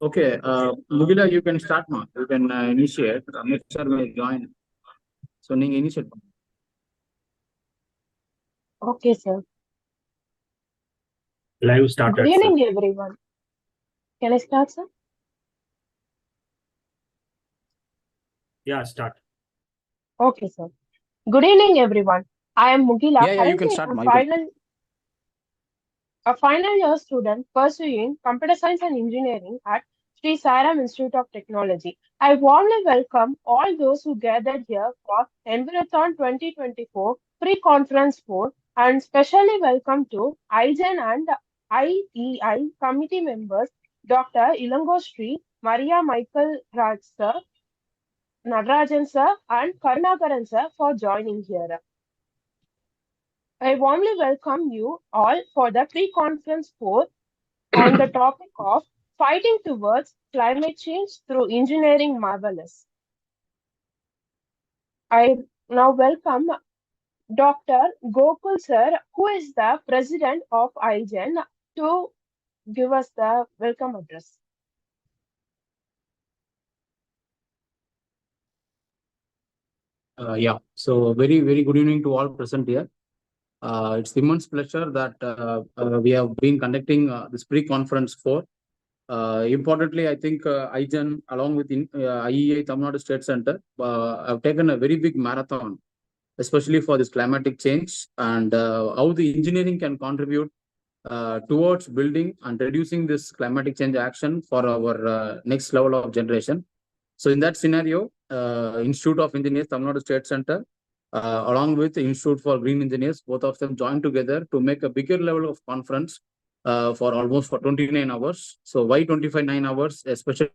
Okay, Mugila, you can start now. You can initiate. Amit sir may join. So, Ning initiate. Okay, sir. Live Good started, sir. evening, everyone. Can I start, sir? Yeah, start. Okay, sir. Good evening, everyone. I am Mugila, Yeah, you can currently start now. You can. a final year student pursuing computer science and engineering at Sri Sairam Institute of Technology. I warmly welcome all those who gathered here for Envirothon 2024 pre-conference 4 and specially welcome to IGEN and IEI committee members Dr. Ilango Sri, Maria Michael Raj sir, Nagarajan sir and Karnakaran sir for joining here. I warmly welcome you all for the pre-conference 4 on the topic of fighting towards climate change through engineering marvelous. I now welcome Dr. Gokul sir, who is the president of IGEN, to give us the welcome address. Yeah. So, very good evening to all present here. It's immense pleasure that we have been conducting this pre-conference for. Importantly, I think IGEN along with IEA Tamil Nadu State Center have taken a very big marathon, especially for this climatic change and how the engineering can contribute towards building and reducing this climatic change action for our next level of generation. So in that scenario, Institute of Engineers, Tamil Nadu State Center, along with the Institute for Green Engineers, both of them joined together to make a bigger level of conference for almost for 29 hours. So why 25 9 hours, especially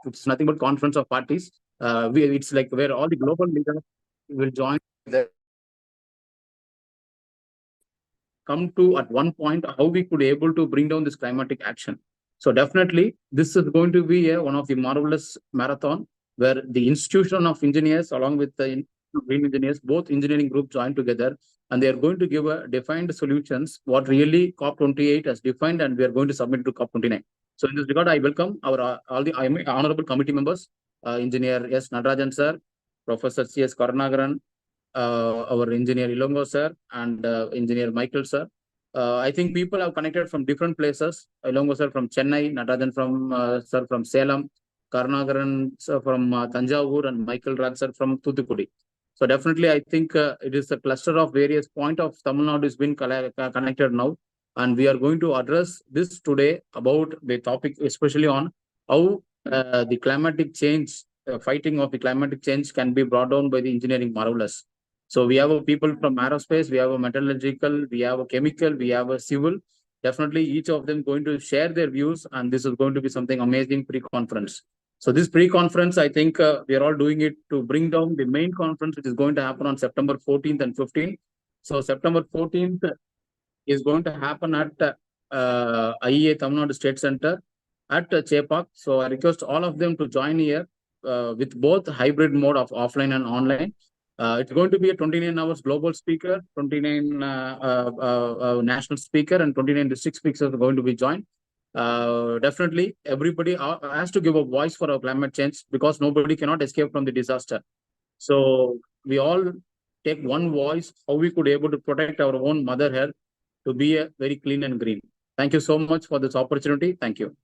it's nothing but conference of parties. It's like where all the global leaders will join the come to at one point how we could able to bring down this climatic action. So definitely this is going to be one of the marvelous marathon where the institution of engineers along with the green engineers, both engineering groups join together and they are going to give a defined solutions what really COP28 has defined and we are going to submit to COP29. So in this regard, I welcome our all the honorable committee members, Engineer S. Natarajan sir, Professor C.S. Karnagaran, our engineer Ilongo sir and engineer Michael sir. I think people have connected from different places. Ilongo sir from Chennai, Natarajan from sir from Salem, Karnagaran sir from Tanjavur, and Michael Raj sir from Thoothukudi. So definitely, I think it is a cluster of various point of Tamil Nadu has been connected now, and we are going to address this today about the topic, especially on how the climatic change, fighting of the climatic change, can be brought down by the engineering marvelous. So we have a people from aerospace, we have a metallurgical, we have a chemical, we have a civil. Definitely each of them going to share their views and this is going to be something amazing pre-conference. So this pre-conference, I think we are all doing it to bring down the main conference, which is going to happen on September 14th and 15th. So September 14th is going to happen at IEA Tamil Nadu State Center at Chepak. So I request all of them to join here with both hybrid mode of offline and online. It's going to be a 29 hours global speaker, 29 national speaker, and 29 district speakers are going to be joined. Definitely, everybody has to give a voice for our climate change because nobody cannot escape from the disaster. So we all take one voice, how we could able to protect our own mother earth to be a very clean and green. Thank you so much for this opportunity. Thank you.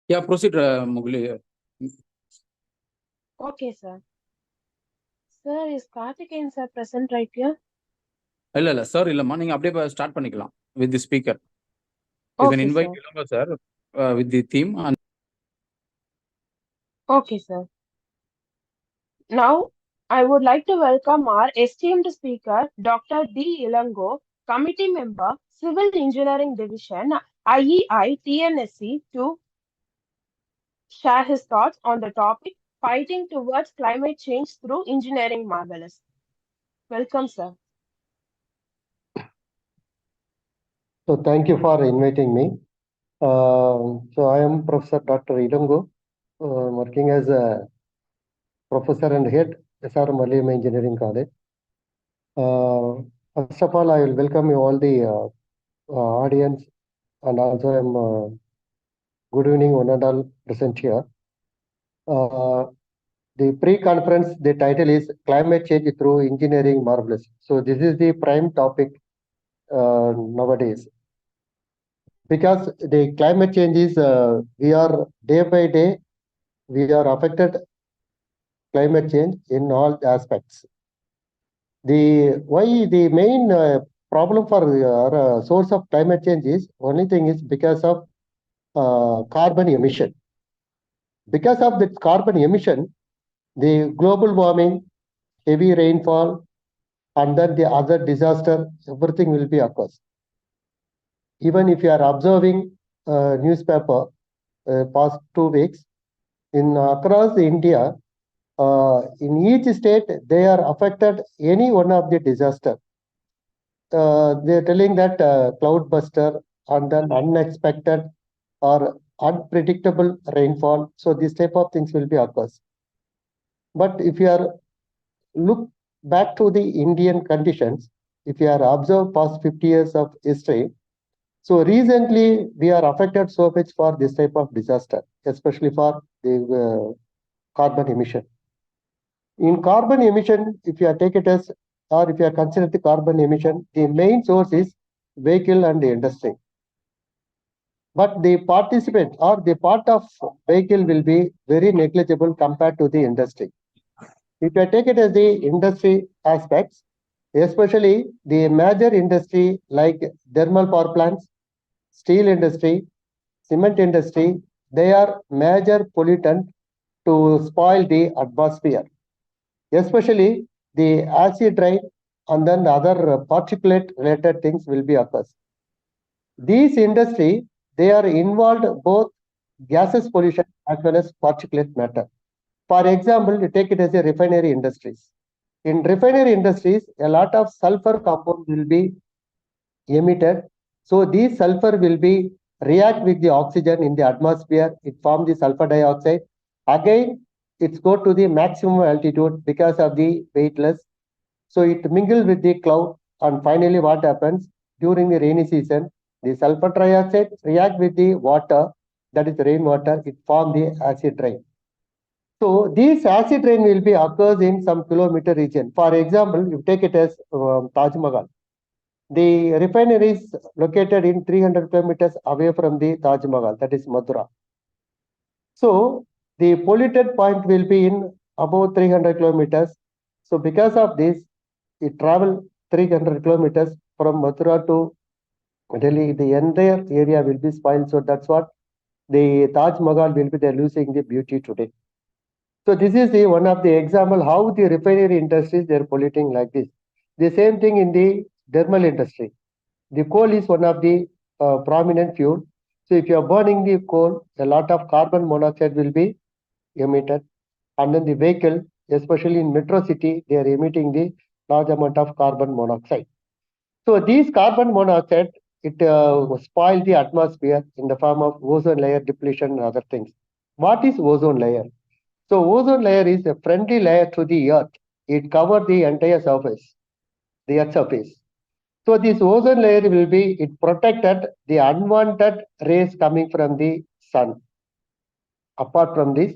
Yeah, proceed, Mugli. Okay, sir. Sir, is Karthikeyan sir present right here? இல்ல sir இல்லம்மா நீங்க அப்படியே start பண்ணிக்கலாம் with the speaker. You can Okay, invite sir. Ilongo sir with the theme and Okay, sir. Now, I would like to welcome our esteemed speaker, Dr. D. Ilango, Committee Member, Civil Engineering Division, IEI TNSC, to share his thoughts on the topic Fighting Towards Climate Change Through Engineering Marvelous. Welcome, sir. So thank you for inviting me. So I am Professor Dr. Ilango, working as a professor and head SR Malayam Engineering College. First of all, I will welcome you all the audience, and also good evening one and all present here. The pre-conference, the title is Climate Change Through Engineering Marvelous. So this is the prime topic nowadays. Because the climate change is, we are day by day, we are affected climate change in all aspects. The main problem for source of climate change is only thing is because of carbon emission. Because of this carbon emission, the global warming, heavy rainfall, and then the other disaster, everything will be occurs. Even if you are observing newspaper past 2 weeks, in across India, in each state, they are affected any one of the disaster. They're telling that cloudbuster and then unexpected or unpredictable rainfall. So these type of things will be occurs. But if you are look back to the Indian conditions, if you are observe past 50 years of history, so recently we are affected so much for this type of disaster, especially for the carbon emission. In carbon emission, if you are take it as, or if you are consider the carbon emission, the main source is vehicle and the industry. But the participant or the part of vehicle will be very negligible compared to the industry. If you take it as the industry aspects, especially the major industry like thermal power plants, steel industry, cement industry, they are major pollutant to spoil the atmosphere. Especially the acid rain and then the other particulate related things will be occurs. These industry, they are involved both gases pollution as well as particulate matter. For example, you take it as a refinery industries. In refinery industries, a lot of sulfur compound will be emitted. So these sulfur will be react with the oxygen in the atmosphere. It forms the sulfur dioxide. Again, it's go to the maximum altitude because of the weightless. So it mingle with the cloud, and finally what happens during the rainy season, the sulfur dioxide react with the water, that is rainwater, it form the acid rain. So this acid rain will be occurs in some kilometer region. For example, you take it as Taj Mahal. The refinery is located in 300 kilometers away from the Taj Mahal, that is Mathura. So the polluted point will be in about 300 kilometers. So because of this, it travel 300 kilometers from Mathura to Delhi. The entire area will be spoiled. So that's what the Taj Mahal will be there losing the beauty today. So this is the one of the example how the refinery industries they're polluting like this. The same thing in the thermal industry. The coal is one of the prominent fuel. So if you are burning the coal, a lot of carbon monoxide will be emitted. And then the vehicle, especially in metro city, they are emitting the large amount of carbon monoxide. So these carbon monoxide, it spoil the atmosphere in the form of ozone layer depletion and other things. What is ozone layer? So ozone layer is a friendly layer to the earth. It covers the entire surface, the earth surface. So this ozone layer will be, it protected the unwanted rays coming from the sun. Apart from this,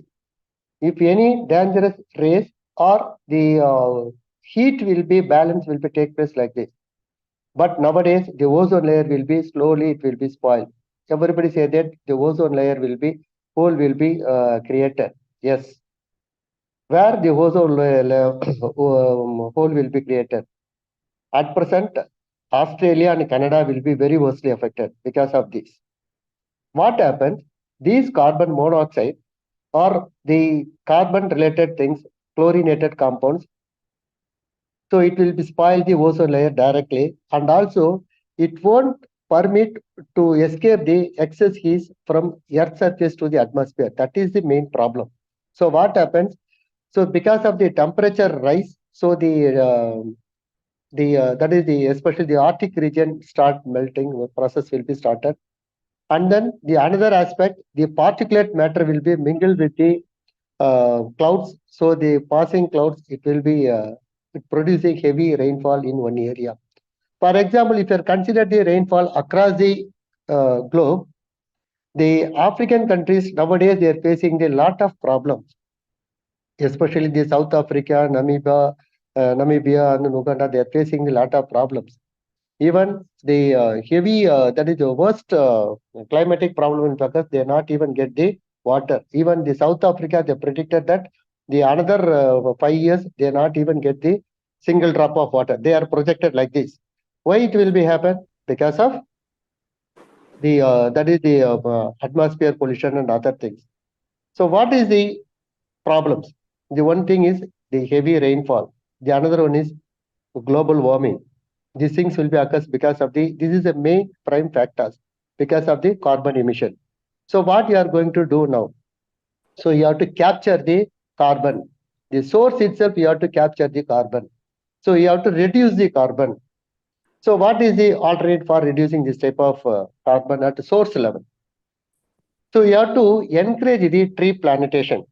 if any dangerous rays or the heat will be balanced will be take place like this. But nowadays the ozone layer will be slowly it will be spoiled. Everybody say that the ozone layer will be hole will be created. Yes, where the ozone hole will be created. At present, Australia and Canada will be very worstly affected because of this. What happens? These carbon monoxide or the carbon related things, chlorinated compounds, so it will be spoil the ozone layer directly, and also it won't permit to escape the excess heat from earth surface to the atmosphere. That is the main problem. So what happens? So because of the temperature rise, so the that is especially the Arctic region start melting, the process will be started. And then the another aspect, the particulate matter will be mingled with the clouds. So the passing clouds, it will be producing heavy rainfall in one area. For example, if you consider the rainfall across the globe, the African countries nowadays they are facing a lot of problems, especially the South Africa, Namibia and Uganda. They are facing a lot of problems. Even the heavy, that is the worst climatic problem because they not even get the water. Even the South Africa, they predicted that the another 5 years, they not even get the single drop of water. They are projected like this. Why it will be happen? Because of the that is the atmosphere pollution and other things. So what is the problems? The one thing is the heavy rainfall. The another one is global warming. These things will be occurs because of this is the main prime factors because of the carbon emission. So what you are going to do now? So you have to capture the carbon. The source itself, you have to capture the carbon. So you have to reduce the carbon. So what is the alternate for reducing this type of carbon at the source level? So you have to encourage the tree plantation.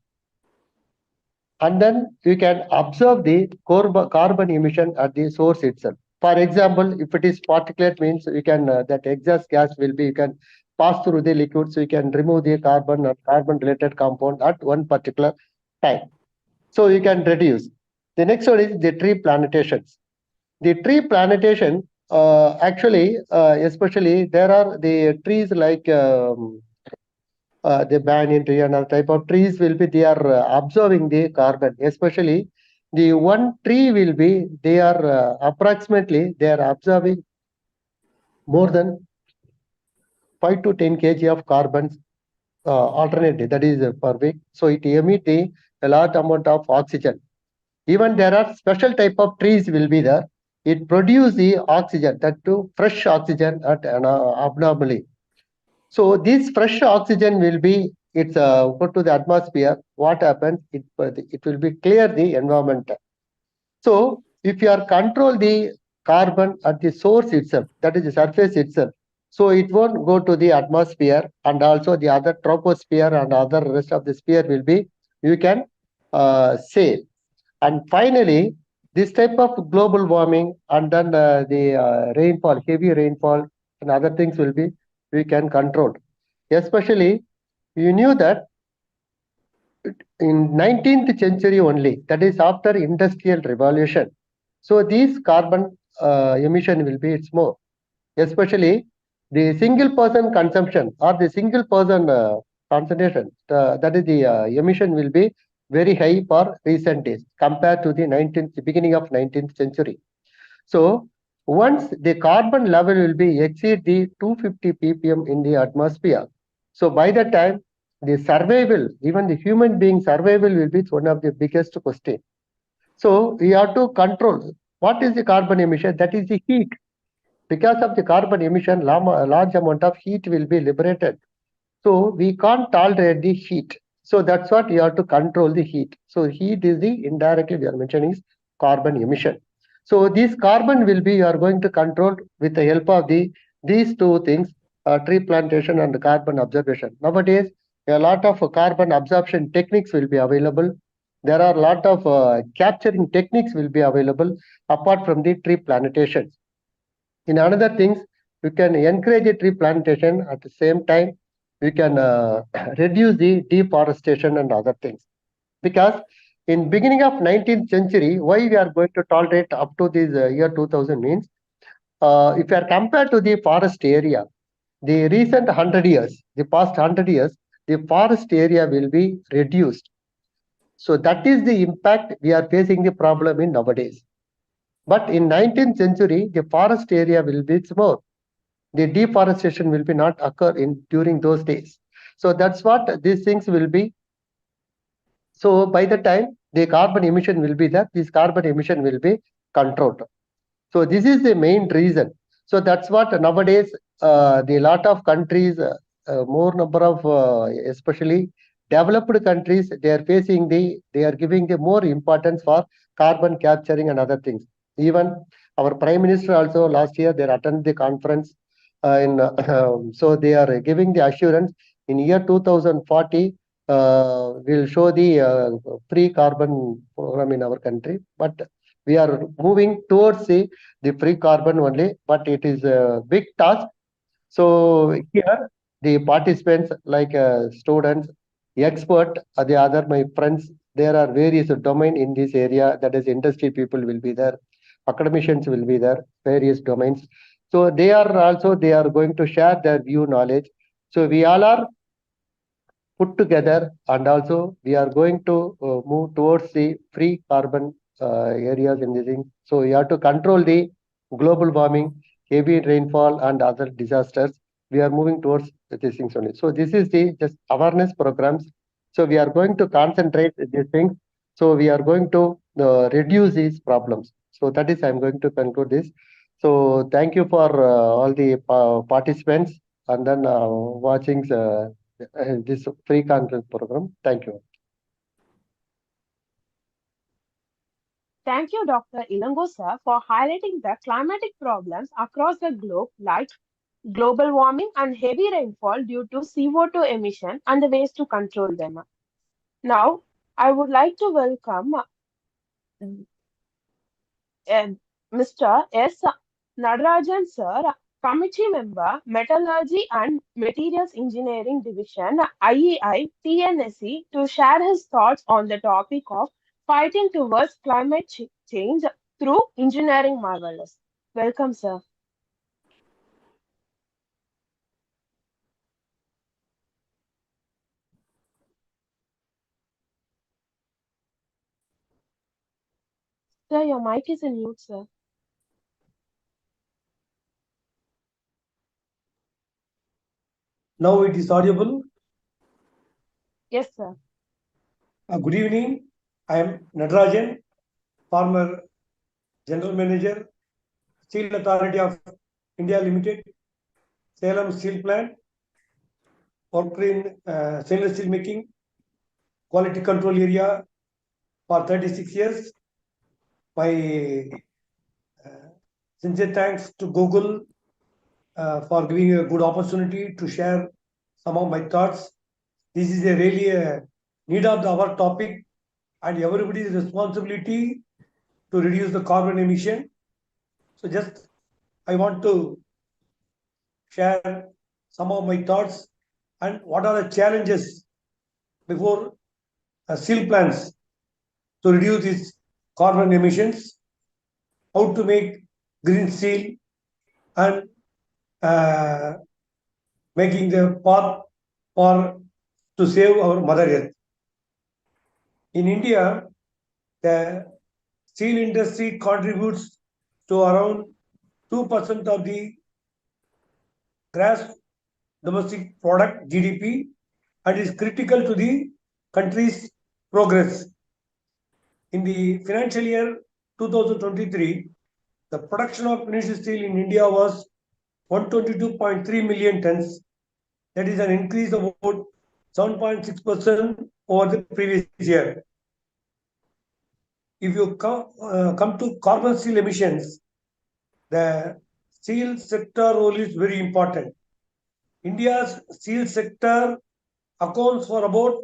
And then you can observe the carbon emission at the source itself. For example, if it is particulate, means you can that exhaust gas will be you can pass through the liquid, so you can remove the carbon or carbon related compound at one particular time. So you can reduce. The next one is the tree plantations. The tree plantation, actually, especially there are the trees like the banyan tree and other type of trees will be they are absorbing the carbon. Especially the one tree will be they are approximately they are absorbing more than 5 to 10 kg of carbon alternately, that is per week. So it emit a large amount of oxygen. Even there are special type of trees will be there. It produce the oxygen, that too fresh oxygen at abnormally. So this fresh oxygen will be it's put to the atmosphere. What happens? It will be clear the environment. So if you are control the carbon at the source itself, that is the surface itself, so it won't go to the atmosphere, and also the other troposphere and other rest of the sphere will be you can save. And finally, this type of global warming and then the rainfall, heavy rainfall and other things will be we can control. Especially, you knew that in 19th century only, that is after industrial revolution. So these carbon emission will be it's more. Especially the single person consumption or the single person concentration, that is the emission will be very high for recent days compared to the beginning of 19th century. So once the carbon level will be exceed the 250 ppm in the atmosphere, so by the time the survival, even the human being survival will be one of the biggest question. So we have to control what is the carbon emission, that is the heat. Because of the carbon emission, a large amount of heat will be liberated. So we can't tolerate the heat. So that's what you have to control the heat. So heat is the indirectly we are mentioning is carbon emission. So this carbon will be you are going to control with the help of these two things, tree plantation and carbon observation. Nowadays, a lot of carbon absorption techniques will be available. There are a lot of capturing techniques will be available apart from the tree plantations. In another things, you can encourage a tree plantation at the same time. You can reduce the deforestation and other things. Because in beginning of 19th century, why we are going to tolerate up to this year 2000 means, if you are compared to the forest area, the recent 100 years, the past 100 years, the forest area will be reduced. So that is the impact we are facing the problem in nowadays. But in 19th century, the forest area will be small. The deforestation will be not occur in during those days. So that's what these things will be. So by the time the carbon emission will be there, this carbon emission will be controlled. So this is the main reason. So that's what nowadays the lot of countries, more number of especially developed countries, they are facing they are giving the more importance for carbon capturing and other things. Even Our Prime Minister also last year, they attended the conference so they are giving the assurance in year 2040, we'll show the free carbon program in our country. But we are moving towards the free carbon only, but it is a big task. So here, the participants like students, expert, the other my friends, there are various domain in this area. That is, industry people will be there, academicians will be there, various domains. So they are going to share their view knowledge. So we all are put together, and also we are going to move towards the free carbon areas in this thing. So we have to control the global warming, heavy rainfall, and other disasters. We are moving towards these things only. So this is the just awareness programs. So we are going to concentrate these things. So we are going to reduce these problems. So that is, I'm going to conclude this. So thank you for all the participants and then watching this free conference program. Thank you. Thank you, Dr. Ilango sir, for highlighting the climatic problems across the globe like global warming and heavy rainfall due to CO2 emission and the ways to control them. Now, I would like to welcome Mr. S. Nadarajan sir, committee member, Metallurgy and Materials Engineering Division, IEI TNSE, to share his thoughts on the topic of fighting towards climate change through engineering marvelous. Welcome, sir. Sir, your mic is in mute, sir. Now it is audible. Yes, sir. Good evening. I am Nadarajan, former General Manager, Steel Authority of India Limited, Salem Steel Plant, worked in stainless steel making, quality control area for 36 years. My sincere thanks to Google for giving a good opportunity to share some of my thoughts. This is really a need of our topic and everybody's responsibility to reduce the carbon emission. So just I want to share some of my thoughts and what are the challenges before steel plants to reduce its carbon emissions, how to make green steel and making the path for to save our Mother Earth. In India, the steel industry contributes to around 2% of the gross domestic product GDP and is critical to the country's progress. In the financial year 2023, the production of finished steel in India was 122.3 million tons. That is an increase of about 7.6% over the previous year. If you come to carbon steel emissions, the steel sector role is very important. India's steel sector accounts for about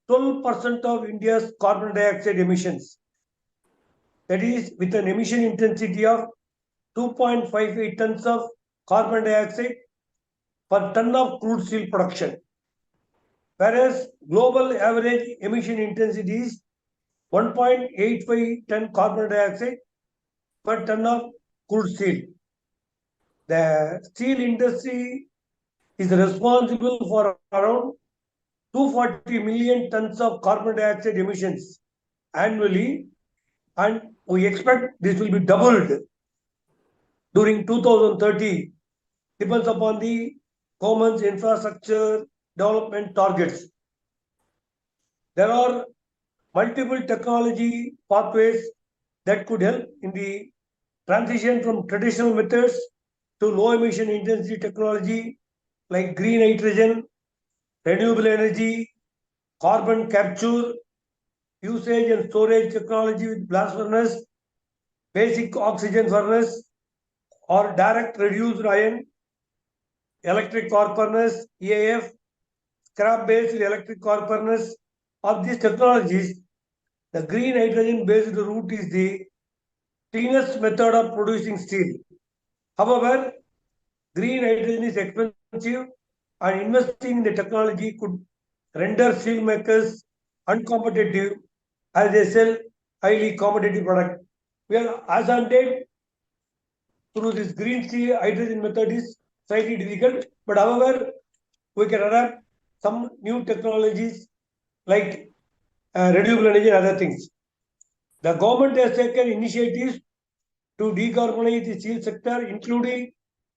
12% of India's carbon dioxide emissions. That is, with an emission intensity of 2.58 tons of carbon dioxide per ton of crude steel production. Whereas global average emission intensity is 1.85 ton carbon dioxide per ton of crude steel. The steel industry is responsible for around 240 million tons of carbon dioxide emissions annually, and we expect this will be doubled during 2030, depends upon the government's infrastructure development targets. There are multiple technology pathways that could help in the transition from traditional methods to low emission intensity technology like green hydrogen, renewable energy, carbon capture, usage and storage technology with blast furnace, basic oxygen furnace, or direct reduced iron, electric arc furnace, EAF, scrap-based electric arc furnace. Of these technologies, the green hydrogen-based route is the cleanest method of producing steel. However, green hydrogen is expensive, and investing in the technology could render steel makers uncompetitive as they sell highly competitive product. We are as on date through this green steel hydrogen method is slightly difficult, but however, we can adapt some new technologies like renewable energy and other things. The government has taken initiatives to decarbonize the steel sector, including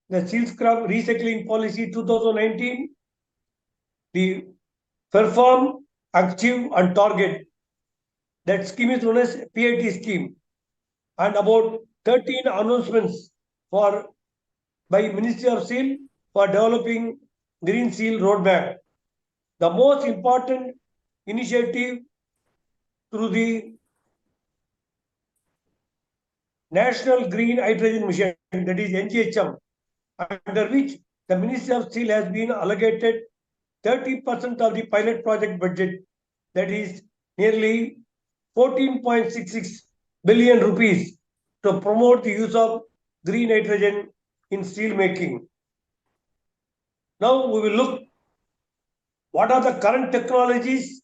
the steel scrap recycling policy 2019, the perform, achieve, and target. That scheme is known as PIT scheme, and about 13 announcements for by Ministry of Steel for developing Green Steel Roadmap. The most important initiative through the National Green Hydrogen Mission, that is NGHM, under which the Ministry of Steel has been allocated 30% of the pilot project budget, that is nearly 14.66 billion rupees, to promote the use of green hydrogen in steel making. Now we will look what are the current technologies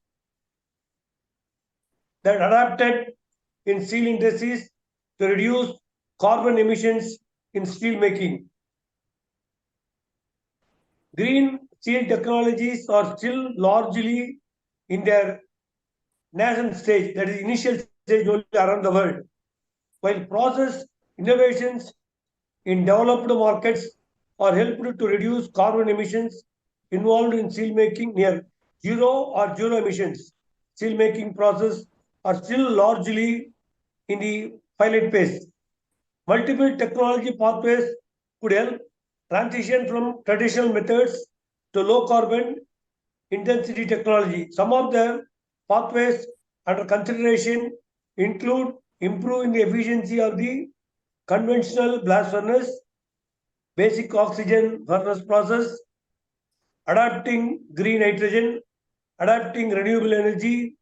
that adapted in steel industries to reduce carbon emissions in steel making. Green steel technologies are still largely in their nascent stage, that is initial stage only around the world, while process innovations in developed markets are helped to reduce carbon emissions involved in steel making near zero or zero emissions. Steel making process are still largely in the pilot phase. Multiple technology pathways could help transition from traditional methods to low carbon intensity technology. Some of the pathways under consideration include improving the efficiency of the conventional blast furnace, basic oxygen furnace process, adapting green hydrogen, adapting renewable energy,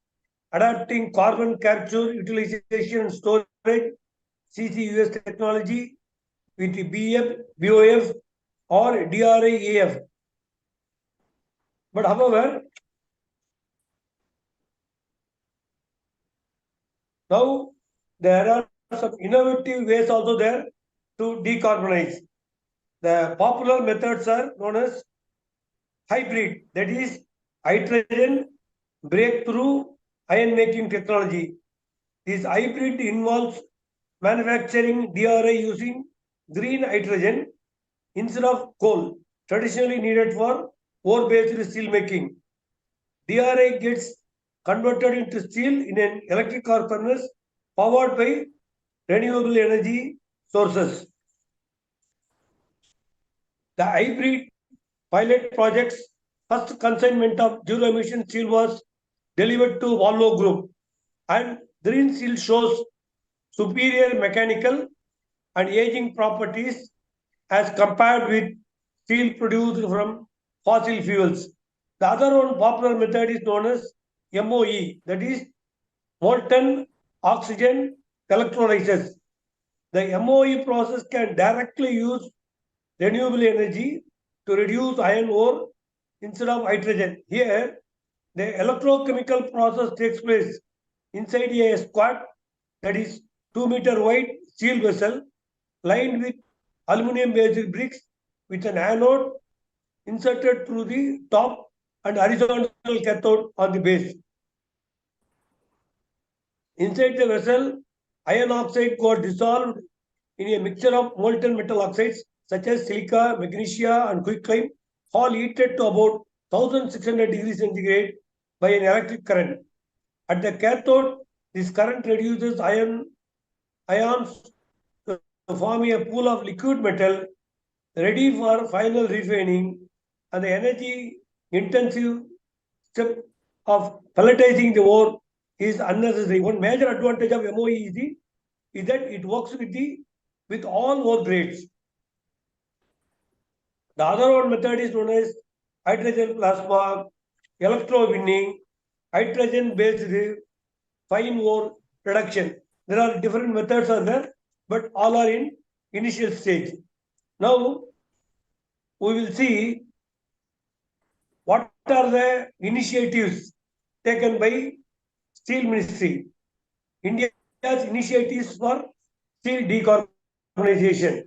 adapting carbon capture, utilization and storage, CCUS technology with the BF, BOF or DRAEF. But however, now there are some innovative ways also there to decarbonize. The popular methods are known as hybrid, that is hydrogen breakthrough iron making technology. This hybrid involves manufacturing DRI using green hydrogen instead of coal, traditionally needed for ore-based steel making. DRI gets converted into steel in an electric arc furnace powered by renewable energy sources. The hybrid pilot project's first consignment of zero-emission steel was delivered to Volvo Group, and green steel shows superior mechanical and aging properties as compared with steel produced from fossil fuels. The other one popular method is known as MOE, that is molten oxygen electrolysis. The MOE process can directly use renewable energy to reduce iron ore instead of hydrogen. Here, the electrochemical process takes place inside a squat, that is 2-meter wide steel vessel lined with aluminum based bricks with an anode inserted through the top and horizontal cathode on the base. Inside the vessel, iron oxide got dissolved in a mixture of molten metal oxides such as silica, magnesia, and quicklime, all heated to about 1600 degrees centigrade by an electric current. At the cathode, this current reduces ions to form a pool of liquid metal ready for final refining, and the energy intensive step of pelletizing the ore is unnecessary. One major advantage of MOE is the is that it works with all ore grades. The other one method is known as hydrogen plasma, electrowinning, hydrogen-based fine ore production. There are different methods are there, but all are in initial stage. Now we will see what are the initiatives taken by Steel Ministry. India's initiatives for steel decarbonization.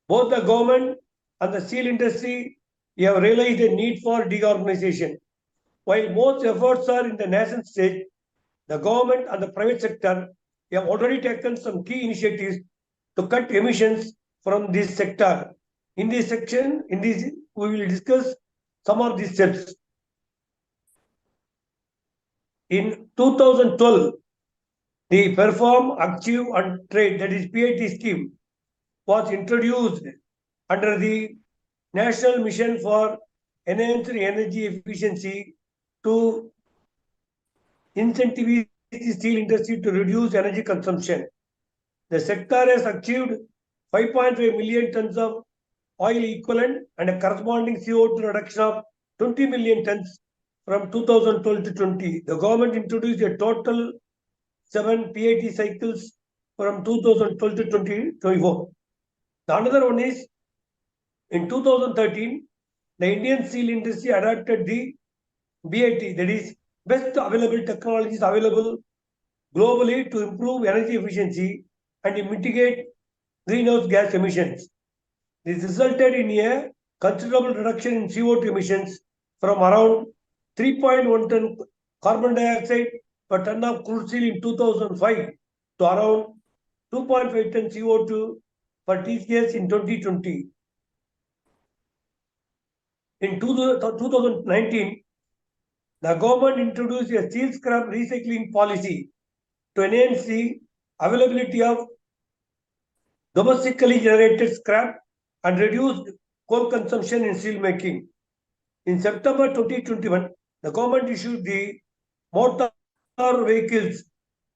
Both the government and the steel industry have realized the need for decarbonization. While most efforts are in the nascent stage, the government and the private sector have already taken some key initiatives to cut emissions from this sector. In this section, we will discuss some of these steps. In 2012, the Perform, Achieve and Trade, that is PIT scheme, was introduced under the National Mission for Enhanced Energy Efficiency to incentivize the steel industry to reduce energy consumption. The sector has achieved 5.5 million tons of oil equivalent and a corresponding CO2 reduction of 20 million tons from 2012 to 20. The government introduced a total 7 PIT cycles from 2012 to 2024. The another one is in 2013, the Indian steel industry adopted the BIT, that is best available technologies available globally to improve energy efficiency and mitigate greenhouse gas emissions. This resulted in a considerable reduction in CO2 emissions from around 3.1 ton carbon dioxide per ton of crude steel in 2005 to around 2.5 ton CO2 per TCS in 2020. In 2019, the government introduced a steel scrap recycling policy to enhance the availability of domestically generated scrap and reduce coal consumption in steel making. In September 2021, the government issued the Motor Vehicles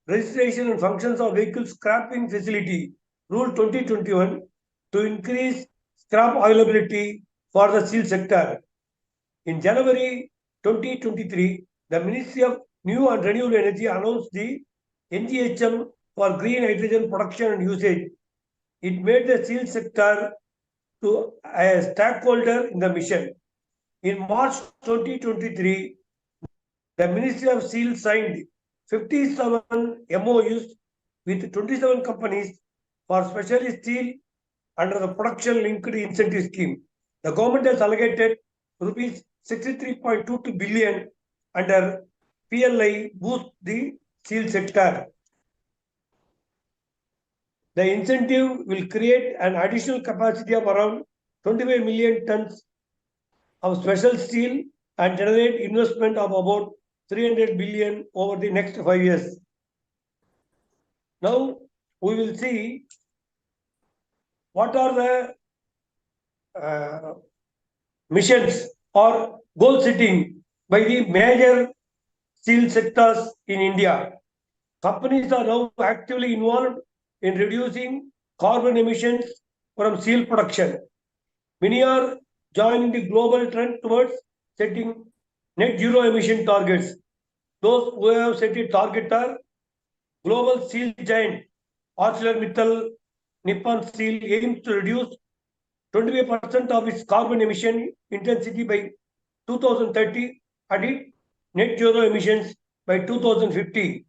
Registration and Functions of Vehicle Scrapping Facility Rule 2021 to increase scrap availability for the steel sector. In January 2023, the Ministry of New and Renewable Energy announced the NGHM for green hydrogen production and usage. It made the steel sector to a stakeholder in the mission. In March 2023, the Ministry of Steel signed 57 MOUs with 27 companies for specialty steel under the production linked incentive scheme. The government has allocated rupees 63.22 billion under PLI boost the steel sector. The incentive will create an additional capacity of around 25 million tons of special steel and generate investment of about 300 billion over the next 5 years. Now we will see what are the missions or goal setting by the major steel sectors in India. Companies are now actively involved in reducing carbon emissions from steel production. Many are joining the global trend towards setting net zero emission targets. Those who have set a target are global steel giant ArcelorMittal Nippon Steel aims to reduce 25% of its carbon emission intensity by 2030 and hit net zero emissions by 2050.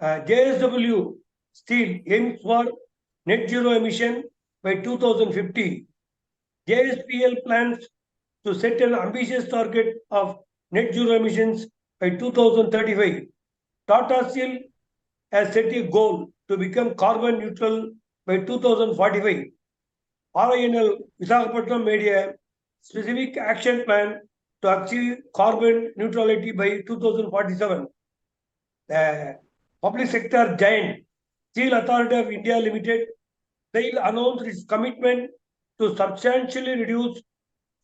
JSW Steel aims for net zero emission by 2050. JSPL plans to set an ambitious target of net zero emissions by 2035. Tata Steel has set a goal to become carbon neutral by 2045. RINL Visakhapatnam made a specific action plan to achieve carbon neutrality by 2047. The public sector giant Steel Authority of India Limited announced its commitment to substantially reduce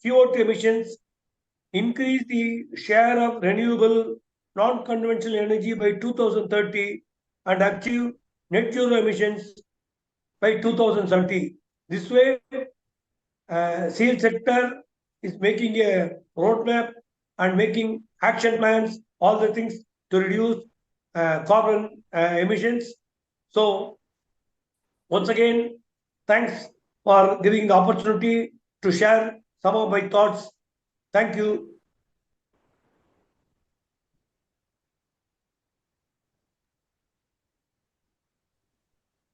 CO2 emissions, increase the share of renewable non-conventional energy by 2030, and achieve net zero emissions by 2070. This way, steel sector is making a roadmap and making action plans, all the things to reduce carbon emissions. So, once again, thanks for giving the opportunity to share some of my thoughts. Thank you.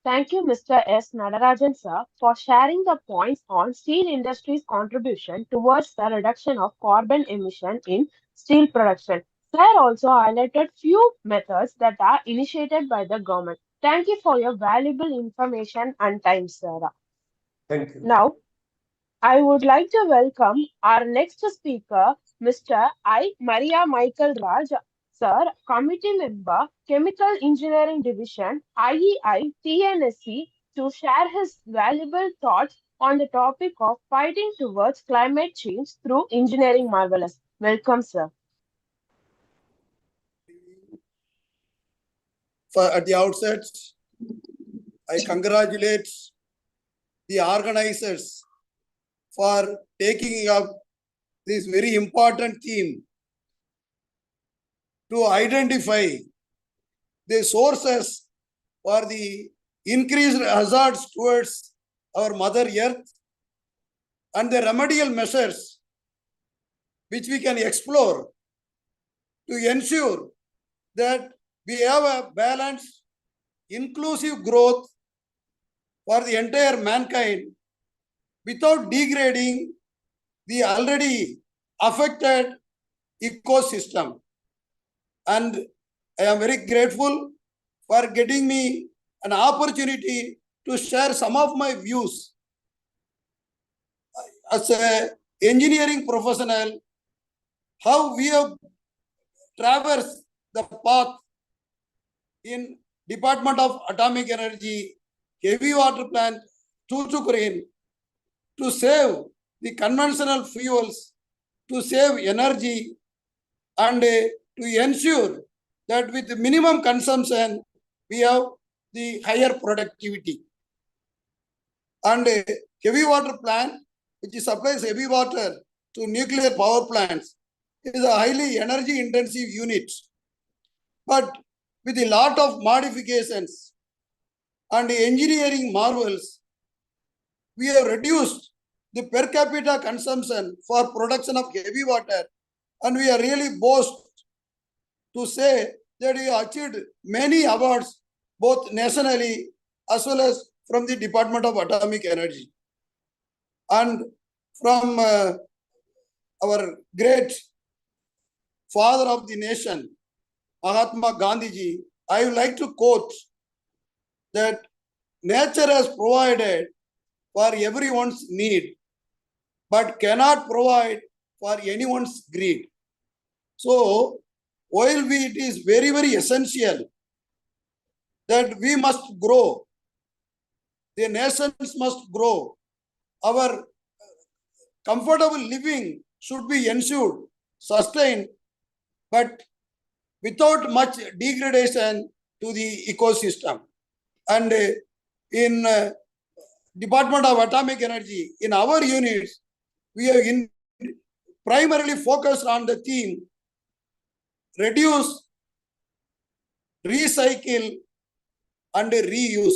Thank you, Mr. S. Nadarajan, sir, for sharing the points on steel industry's contribution towards the reduction of carbon emission in steel production. Sir also highlighted few methods that are initiated by the government. Thank you for your valuable information and time, sir. Thank you. Now, I would like to welcome our next speaker, Mr. I. Maria Michael Raj, sir, Committee Member, Chemical Engineering Division, IEI TNSC, to share his valuable thoughts on the topic of fighting towards climate change through engineering marvelous. Welcome, sir. At the outset, I congratulate the organizers for taking up this very important theme to identify the sources for the increased hazards towards our Mother Earth and the remedial measures which we can explore to ensure that we have a balanced, inclusive growth for the entire mankind without degrading the already affected ecosystem. And I am very grateful for getting me an opportunity to share some of my views. As an engineering professional, how we have traversed the path in Department of Atomic Energy, heavy water plant, Tuticorin, to save the conventional fuels, to save energy, and to ensure that with minimum consumption, we have the higher productivity. And a heavy water plant, which supplies heavy water to nuclear power plants, is a highly energy intensive unit. But with a lot of modifications and engineering marvels, we have reduced the per capita consumption for production of heavy water, and we are really boast to say that we achieved many awards both nationally as well as from the Department of Atomic Energy. And from our great father of the nation, Mahatma Gandhiji, I would like to quote that nature has provided for everyone's need, but cannot provide for anyone's greed. So, while it is very, very essential that we must grow, the nations must grow, our comfortable living should be ensured, sustained, but without much degradation to the ecosystem. And in Department of Atomic Energy, in our units, we have primarily focused on the theme reduce, recycle, and reuse.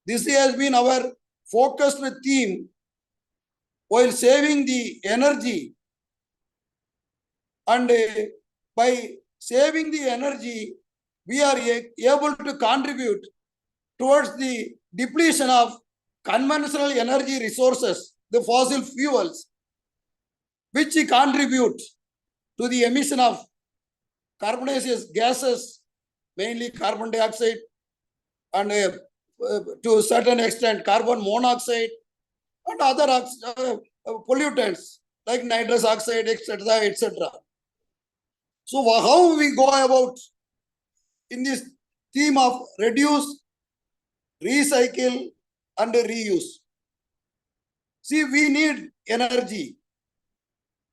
This has been our focused theme while saving the energy. And by saving the energy, we are able to contribute towards the depletion of conventional energy resources, the fossil fuels, which contribute to the emission of carbonaceous gases, mainly carbon dioxide, and to a certain extent carbon monoxide, and other pollutants like nitrous oxide, etc., etc. So how we go about in this theme of reduce, recycle, and reuse? See, we need energy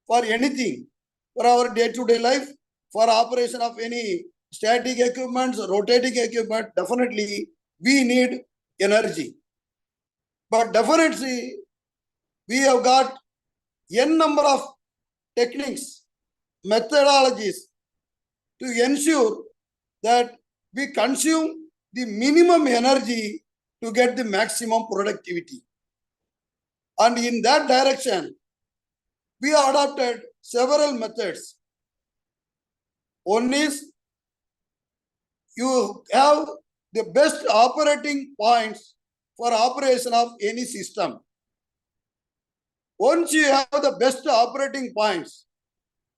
for anything, for our day-to-day life, for operation of any static equipment, rotating equipment. Definitely, we need energy. But definitely, we have got n number of techniques, methodologies to ensure that we consume the minimum energy to get the maximum productivity. And in that direction, we adopted several methods. One is you have the best operating points for operation of any system. Once you have the best operating points,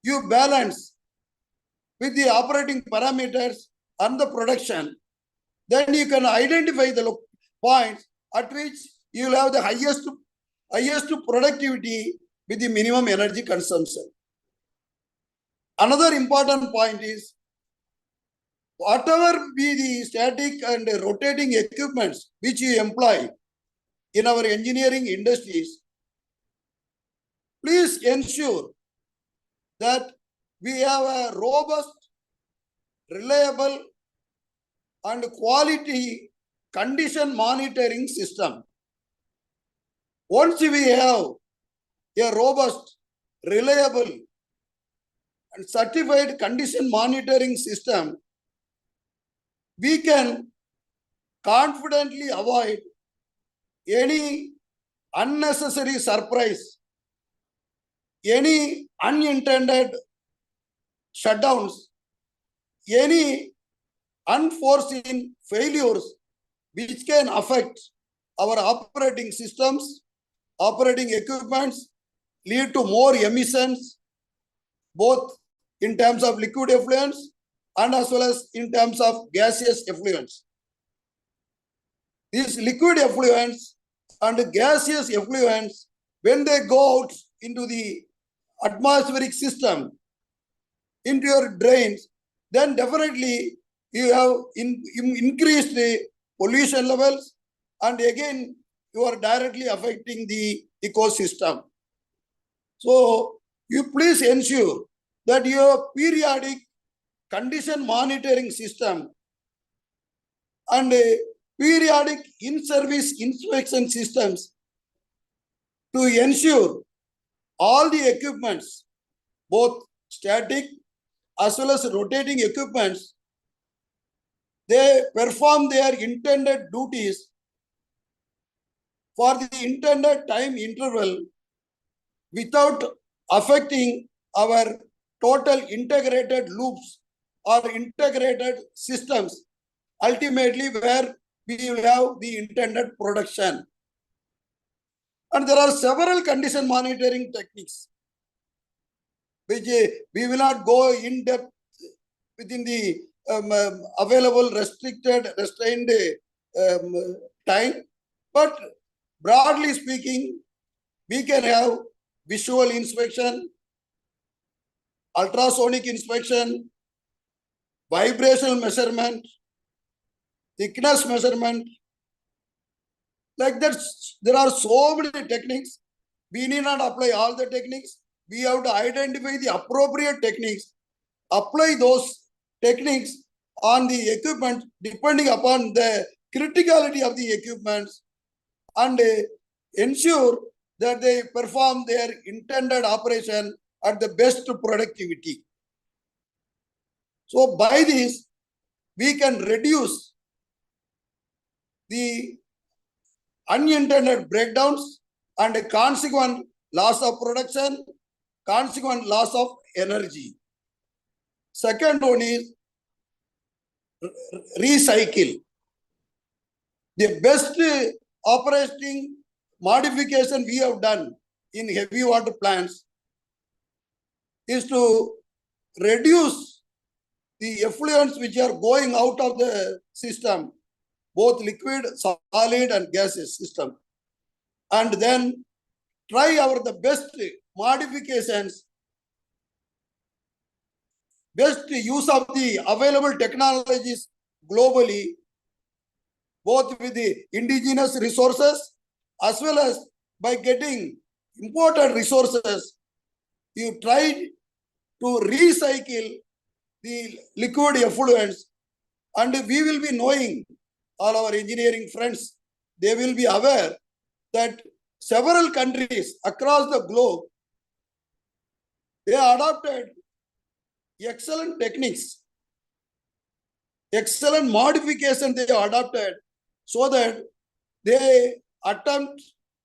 you balance with the operating parameters and the production, then you can identify the points at which you will have the highest productivity with the minimum energy consumption. Another important point is whatever be the static and rotating equipments which you employ in our engineering industries, please ensure that we have a robust, reliable, and quality condition monitoring system. Once we have a robust, reliable, and certified condition monitoring system, we can confidently avoid any unnecessary surprise, any unintended shutdowns, any unforeseen failures which can affect our operating systems, operating equipments, lead to more emissions, both in terms of liquid effluents and as well as in terms of gaseous effluents. These liquid effluents and gaseous effluents, when they go out into the atmospheric system, into your drains, then definitely you have increased the pollution levels, and again you are directly affecting the ecosystem. So you please ensure that your periodic condition monitoring system and periodic in-service inspection systems to ensure all the equipments, both static as well as rotating equipments, they perform their intended duties for the intended time interval without affecting our total integrated loops or integrated systems, ultimately where we will have the intended production. And there are several condition monitoring techniques, which we will not go in depth within the available restrained time. But broadly speaking, we can have visual inspection, ultrasonic inspection, vibrational measurement, thickness measurement. Like that, there are so many techniques. We need not apply all the techniques. We have to identify the appropriate techniques, apply those techniques on the equipment depending upon the criticality of the equipments, and ensure that they perform their intended operation at the best productivity. So by this, we can reduce the unintended breakdowns and a consequent loss of production, consequent loss of energy. Second one is recycle. The best operating modification we have done in heavy water plants is to reduce the effluents which are going out of the system, both liquid, solid, and gaseous system, and then try the best modifications, best use of the available technologies globally, both with the indigenous resources as well as by getting imported resources. You try to recycle the liquid effluents, and we will be knowing all our engineering friends, they will be aware that several countries across the globe, they adopted excellent techniques, excellent modification they adopted, so that they attempt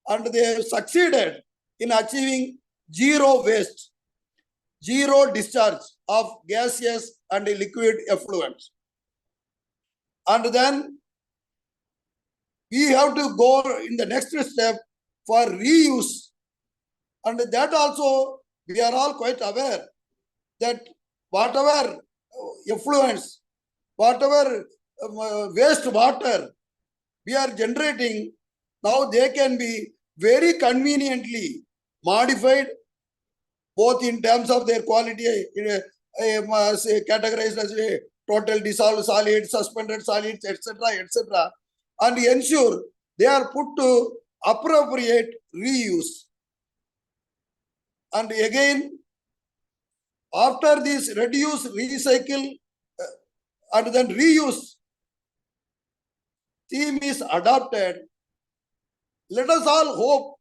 and they succeeded in achieving zero waste, zero discharge of gaseous and liquid effluents. And then we have to go in the next step for reuse. And that also, we are all quite aware that whatever effluents, whatever waste water we are generating, now they can be very conveniently modified, both in terms of their quality, categorized as a total dissolved solids, suspended solids, etc., and ensure they are put to appropriate reuse. And again, after this reduce, recycle, and then reuse theme is adopted, let us all hope,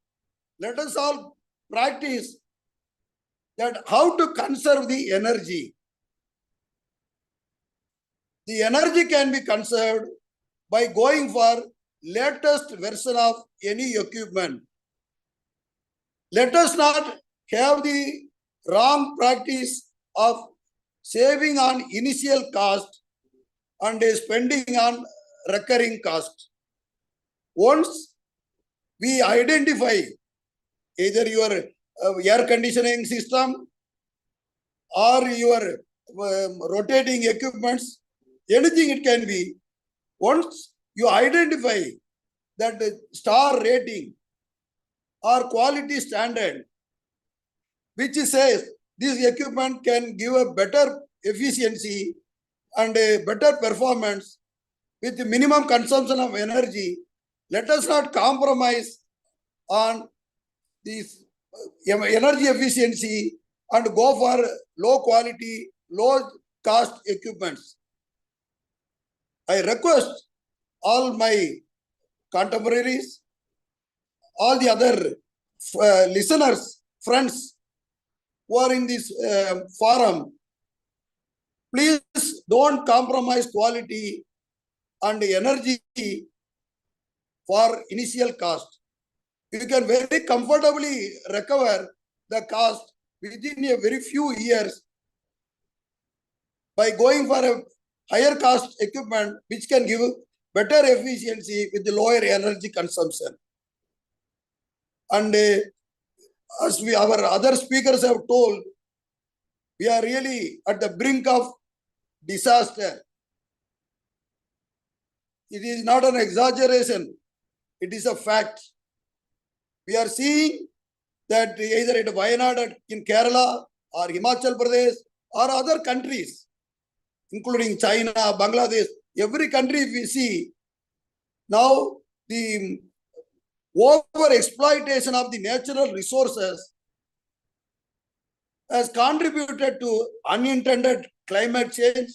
let us all practice that how to conserve the energy. The energy can be conserved by going for latest version of any equipment. Let us not have the wrong practice of saving on initial cost and spending on recurring cost. Once we identify either your air conditioning system or your rotating equipments, anything it can be, once you identify that the star rating or quality standard, which says this equipment can give a better efficiency and a better performance with the minimum consumption of energy, let us not compromise on this energy efficiency and go for low quality, low cost equipments. I request all my contemporaries, all the other listeners, friends who are in this forum, please don't compromise quality and energy for initial cost. You can very comfortably recover the cost within a very few years by going for a higher cost equipment which can give better efficiency with the lower energy consumption. And as our other speakers have told, we are really at the brink of disaster. It is not an exaggeration. It is a fact. We are seeing that either at Wayanad in Kerala or Himachal Pradesh or other countries, including China, Bangladesh, every country we see now the over exploitation of the natural resources has contributed to unintended climate change,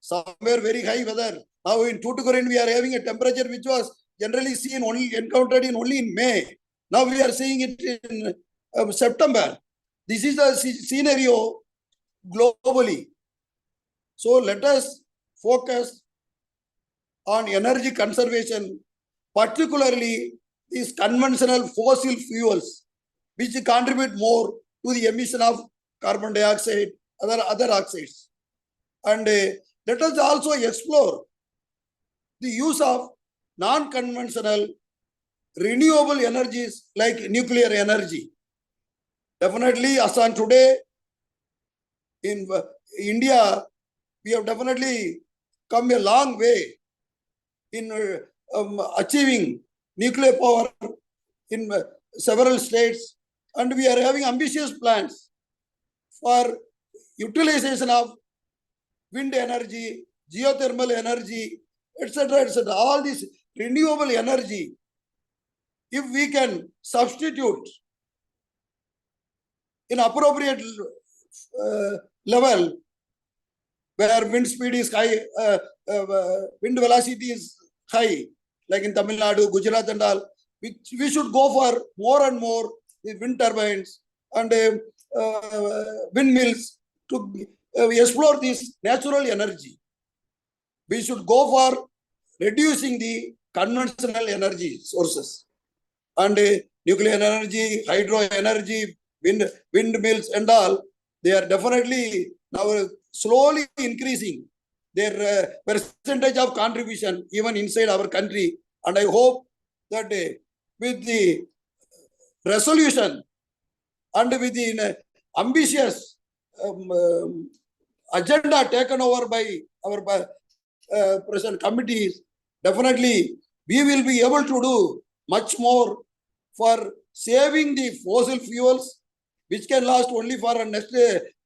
somewhere very high weather. Now in Tuticorin we are having a temperature which was generally encountered only in May. Now we are seeing it in September. This is the scenario globally. So let us focus on energy conservation, particularly these conventional fossil fuels, which contribute more to the emission of carbon dioxide, other oxides. And let us also explore the use of non-conventional renewable energies like nuclear energy. Definitely, as on today, in India, we have definitely come a long way in achieving nuclear power in several states, and we are having ambitious plans for utilization of wind energy, geothermal energy, etc., etc. All this renewable energy, if we can substitute in appropriate level, where wind speed is high, wind velocity is high, like in Tamil Nadu, Gujarat and all, we should go for more and more the wind turbines and windmills to explore this natural energy. We should go for reducing the conventional energy sources and nuclear energy, hydro energy, windmills and all. They are definitely now slowly increasing their percentage of contribution even inside our country. And I hope that with the resolution and with the ambitious agenda taken over by our present committees, definitely we will be able to do much more for saving the fossil fuels, which can last only for the next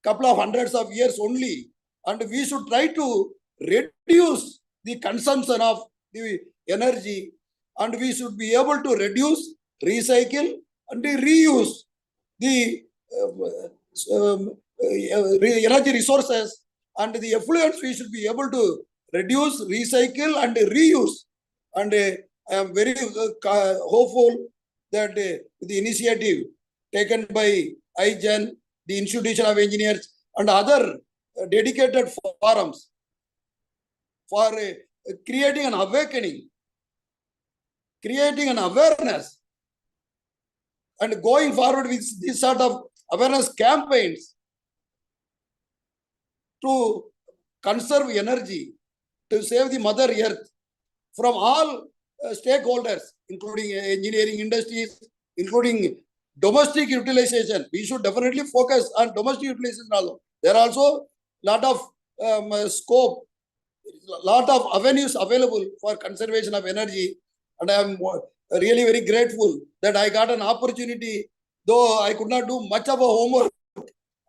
couple of hundreds of years only. And we should try to reduce the consumption of the energy, and we should be able to reduce, recycle, and reuse the energy resources, and the effluents we should be able to reduce, recycle, and reuse. And I am very hopeful that the initiative taken by IGEN, the Institution of Engineers, and other dedicated forums for creating an awakening, creating an awareness, and going forward with this sort of awareness campaigns to conserve energy, to save the Mother Earth from all stakeholders, including engineering industries, including domestic utilization. We should definitely focus on domestic utilization also. There are also a lot of scope, a lot of avenues available for conservation of energy. And I am really very grateful that I got an opportunity, though I could not do much of a homework,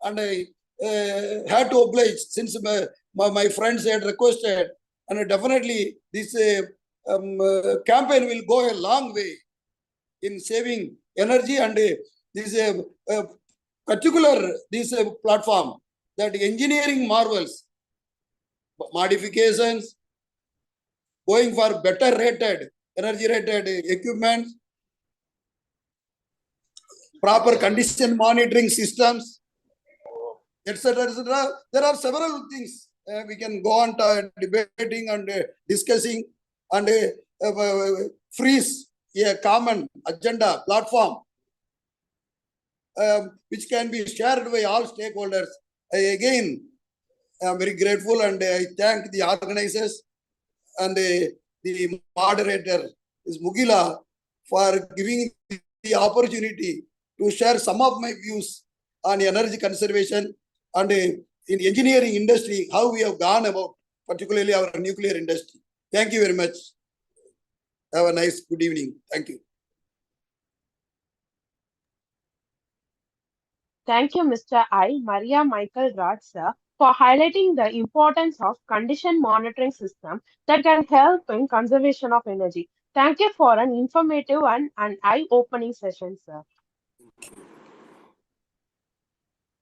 and I had to oblige since my friends had requested. And definitely this campaign will go a long way in saving energy. And this particular this platform, that engineering marvels, modifications, going for better rated, energy rated equipment, proper condition monitoring systems, etc., etc. There are several things we can go on debating and discussing, and freeze a common agenda platform which can be shared by all stakeholders. Again, I am very grateful, and I thank the organizers and the moderator, is Mugila, for giving the opportunity to share some of my views on energy conservation and in engineering industry, how we have gone about, particularly our nuclear industry. Thank you very much. Have a nice good evening. Thank you. Thank you, Mr. I. Maria Michael Raj, sir, for highlighting the importance of condition monitoring system that can help in conservation of energy. Thank you for an informative and an eye-opening session, sir.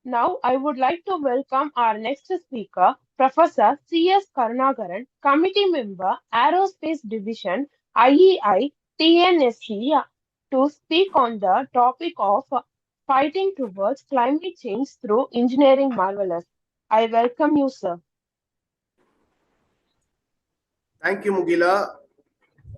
Now, I would like to welcome our next speaker, Professor C.S. Karunagaran, Committee Member, Aerospace Division, IEI, TNSC, to speak on the topic of fighting towards climate change through engineering marvelous. I welcome you, sir. Thank you, Mugila.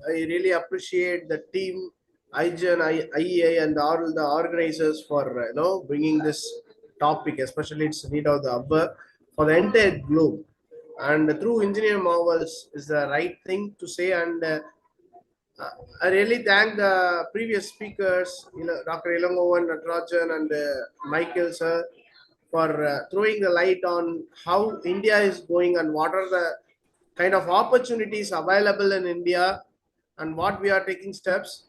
I really appreciate the team, IGEN, IEA, and all the organizers for bringing this topic, especially it's need of the hour for the entire globe. And through engineer marvels is the right thing to say. And I really thank the previous speakers, Dr. Ilangovan, Natarajan, and Michael sir, for throwing the light on how India is going and what are the kind of opportunities available in India and what we are taking steps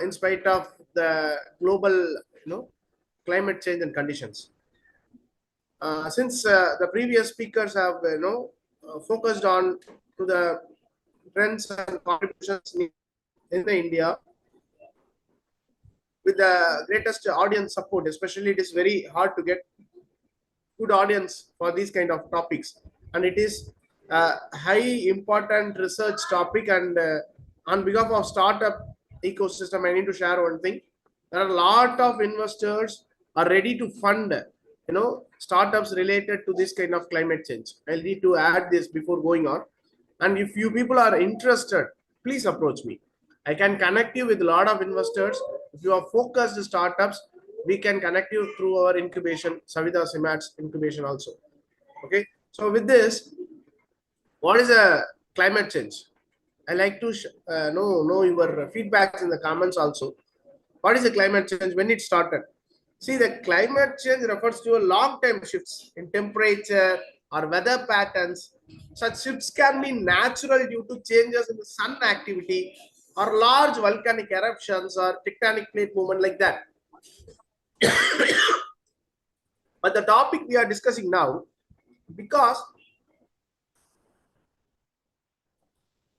in spite of the global, climate change and conditions. Since the previous speakers have, focused on to the trends and contributions in the India with the greatest audience support, especially it is very hard to get good audience for these kind of topics, and it is high important research topic, and on behalf of startup ecosystem, I need to share one thing. There are a lot of investors are ready to fund, startups related to this kind of climate change. I need to add this before going on. And if you people are interested, please approach me. I can connect you with a lot of investors. If you are focused startups, we can connect you through our incubation, Savita Simat's incubation also. Okay. So with this, what is a climate change? I like to know your feedbacks in the comments also. What is the climate change? When it started? See, the climate change refers to a long-term shifts in temperature or weather patterns. Such shifts can be natural due to changes in the sun activity or large volcanic eruptions or tectonic plate movement like that. But the topic we are discussing now, because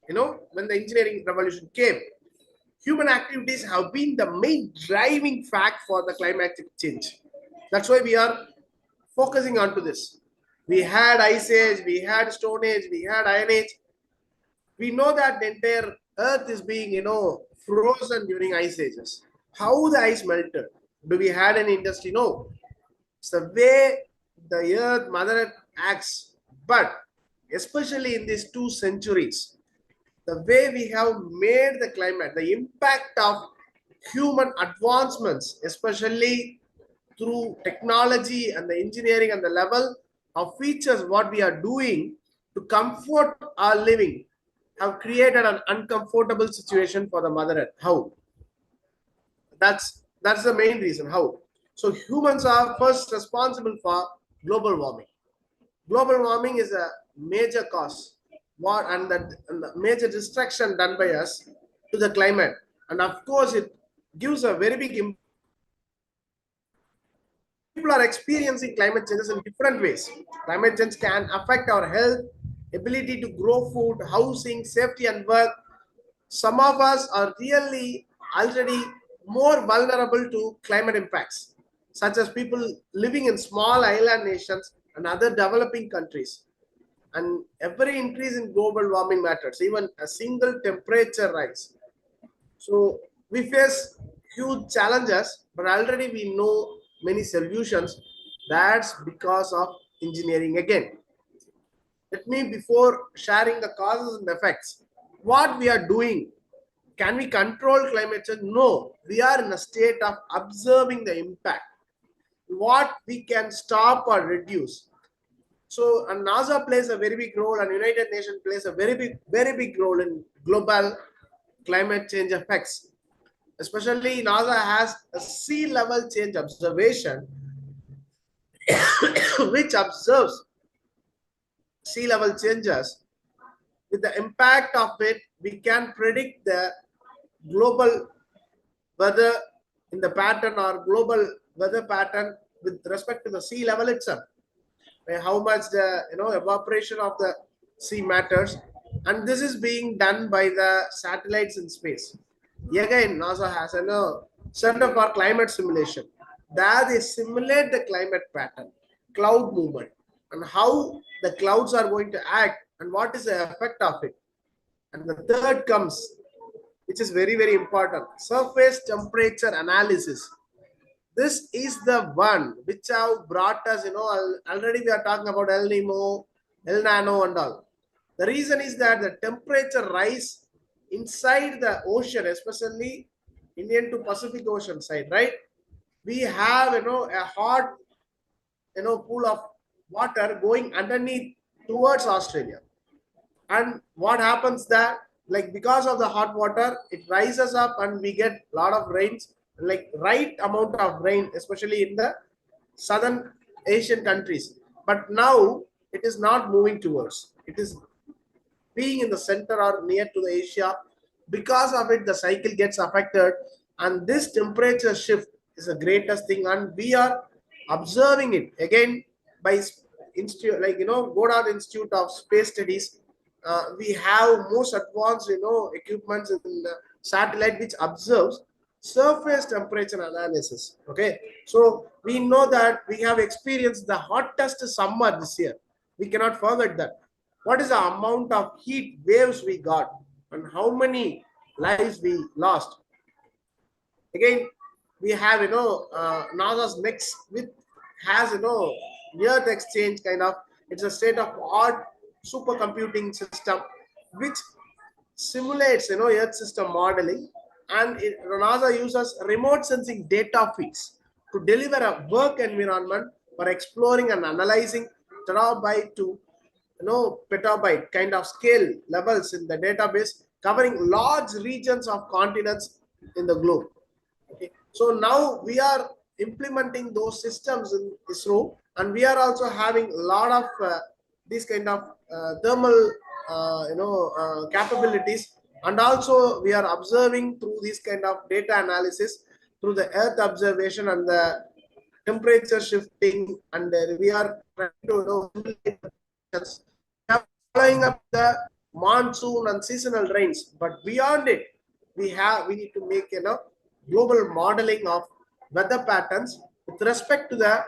when the engineering revolution came, human activities have been the main driving fact for the climatic change. That's why we are focusing on to this. We had ice age, we had stone age, we had iron age. We know that the entire earth is being, frozen during ice ages. How the ice melted? Do we had any industry? No. It's the way the earth, Mother Earth acts. But especially in these 2 centuries, the way we have made the climate, the impact of human advancements, especially through technology and the engineering and the level of features what we are doing to comfort our living, have created an uncomfortable situation for the Mother Earth. How? That's the main reason. How? So humans are first responsible for global warming. Global warming is a major cause, and the major destruction done by us to the climate, and of course it gives a very big impact. People are experiencing climate changes in different ways. Climate change can affect our health, ability to grow food, housing, safety, and work. Some of us are really already more vulnerable to climate impacts, such as people living in small island nations and other developing countries. And every increase in global warming matters, even a single temperature rise. So we face huge challenges, but already we know many solutions. That's because of engineering again. Let me, before sharing the causes and effects, what we are doing. Can we control climate change? No, we are in a state of observing the impact. What we can stop or reduce. So, and NASA plays a very big role, and United Nations plays a very big role in global climate change effects. Especially NASA has a sea level change observation, which observes sea level changes. With the impact of it, we can predict the global weather in the pattern or global weather pattern with respect to the sea level itself. How much the evaporation of the sea matters, and this is being done by the satellites in space. Again, NASA has a Center for Climate Simulation. There they simulate the climate pattern, cloud movement, and how the clouds are going to act and what is the effect of it. And the third comes, which is very important, surface temperature analysis. This is the one which have brought us, already we are talking about El Nino, El Nano and all. The reason is that the temperature rise inside the ocean, especially Indian to Pacific Ocean side, right? We have, a hot, pool of water going underneath towards Australia. And what happens that, like, because of the hot water, it rises up and we get a lot of rains, like right amount of rain, especially in the southern Asian countries. But now it is not moving towards, it is being in the center or near to the Asia. Because of it, the cycle gets affected, and this temperature shift is the greatest thing, and we are observing it again by institute, like Goddard Institute of Space Studies. We have most advanced equipments in the satellite which observes surface temperature analysis. Okay, so we know that we have experienced the hottest summer this year. We cannot forget that. what is the amount of heat waves we got and how many lives we lost. Again, we have, NASA's next with has, Earth exchange kind of, it's a state of art supercomputing system which simulates, Earth system modeling, and NASA uses remote sensing data feeds to deliver a work environment for exploring and analyzing terabyte to, petabyte kind of scale levels in the database, covering large regions of continents in the globe. Okay. So now we are implementing those systems in ISRO, and we are also having a lot of these kind of thermal, capabilities, and also we are observing through this kind of data analysis through the Earth observation and the temperature shifting, and we are trying to, we are following up the monsoon and seasonal rains, but beyond it, we need to make, global modeling of weather patterns with respect to the,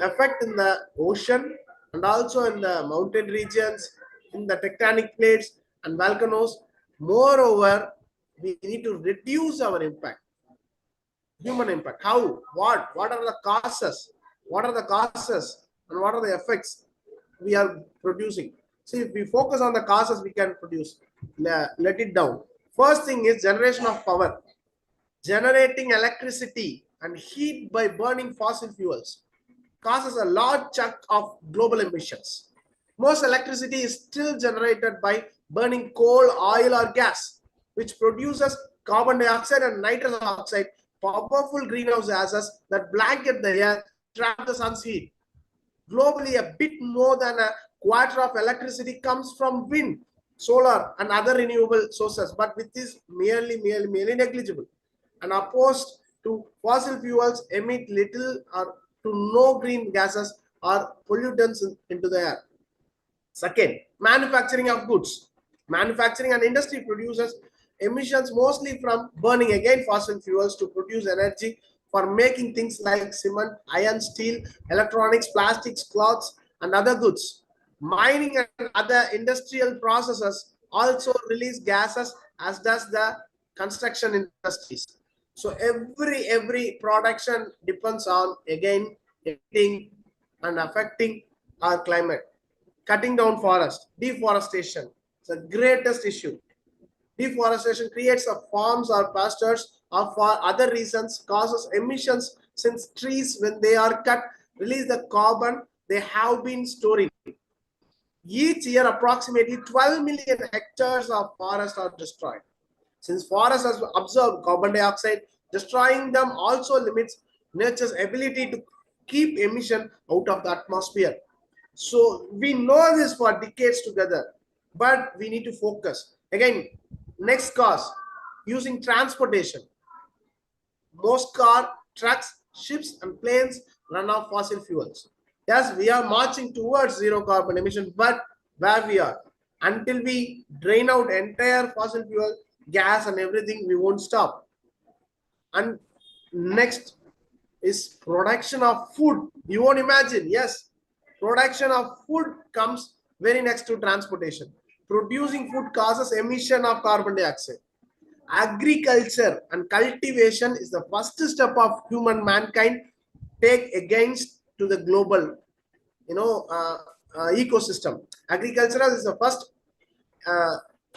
effect in the ocean and also in the mountain regions, in the tectonic plates and volcanoes. Moreover, we need to reduce our impact, human impact. How? What are the causes? What are the causes and what are the effects we are producing? See, if we focus on the causes, we can produce. Let it down. First thing is generation of power. Generating electricity and heat by burning fossil fuels causes a large chunk of global emissions. Most electricity is still generated by burning coal, oil, or gas, which produces carbon dioxide and nitrous oxide, powerful greenhouse gases that blanket the air, trap the sun's heat. Globally, a bit more than a quarter of electricity comes from wind, solar, and other renewable sources, but which is merely negligible, and opposed to fossil fuels emit little or to no green gases or pollutants into the air. Second, manufacturing of goods. Manufacturing and industry produces emissions mostly from burning again fossil fuels to produce energy for making things like cement, iron, steel, electronics, plastics, cloths, and other goods. Mining and other industrial processes also release gases, as does the construction industries. So every production depends on, again, emitting and affecting our climate. Cutting down forest, deforestation is the greatest issue. Deforestation creates a farms or pastures or for other reasons causes emissions, since trees, when they are cut, release the carbon they have been storing. Each year, approximately 12 million hectares of forest are destroyed. Since forests has absorbed carbon dioxide, destroying them also limits nature's ability to keep emission out of the atmosphere. So we know this for decades together, but we need to focus. Again, next cause, using transportation. Most car, trucks, ships, and planes run off fossil fuels. Yes, we are marching towards zero carbon emission, but where we are, until we drain out entire fossil fuel, gas, and everything, we won't stop. And next is production of food. You won't imagine, yes, production of food comes very next to transportation. Producing food causes emission of carbon dioxide. Agriculture and cultivation is the first step of mankind take against to the global, ecosystem. Agricultural is the first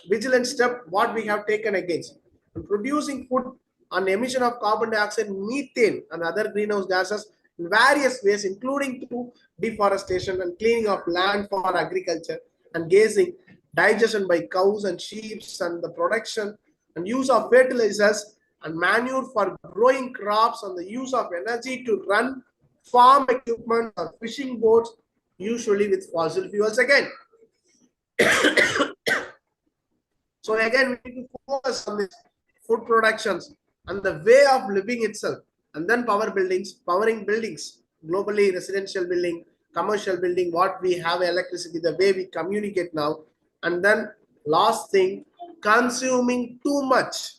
vigilant step what we have taken against. And producing food on emission of carbon dioxide, methane, and other greenhouse gases in various ways, including through deforestation and cleaning of land for agriculture and grazing, digestion by cows and sheep, and the production and use of fertilizers and manure for growing crops, and the use of energy to run farm equipment or fishing boats, usually with fossil fuels again. So again, we need to focus on this food productions and the way of living itself, and then powering buildings, globally residential building, commercial building, what we have electricity, the way we communicate now, and then last thing, consuming too much.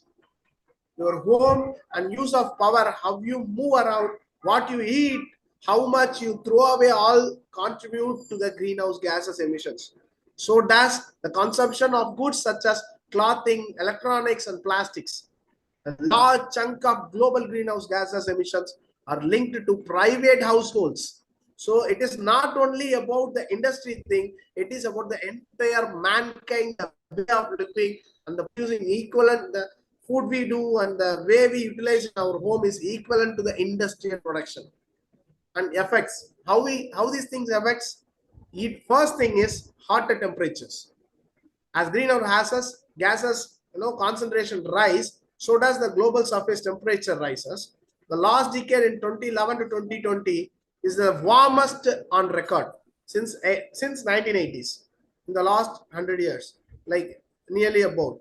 Your home and use of power, how you move around, what you eat, how much you throw away, all contribute to the greenhouse gases emissions. So does the consumption of goods such as clothing, electronics, and plastics. A large chunk of global greenhouse gases emissions are linked to private households. So it is not only about the industry thing, it is about the entire mankind, the way of living and the producing equivalent, the food we do and the way we utilize in our home is equivalent to the industrial production. And effects, how these things affects, first thing is hotter temperatures. As greenhouse gases concentration rise, so does the global surface temperature rises. The last decade in 2011 to 2020 is the warmest on record since 1980s, in the last 100 years, like nearly about.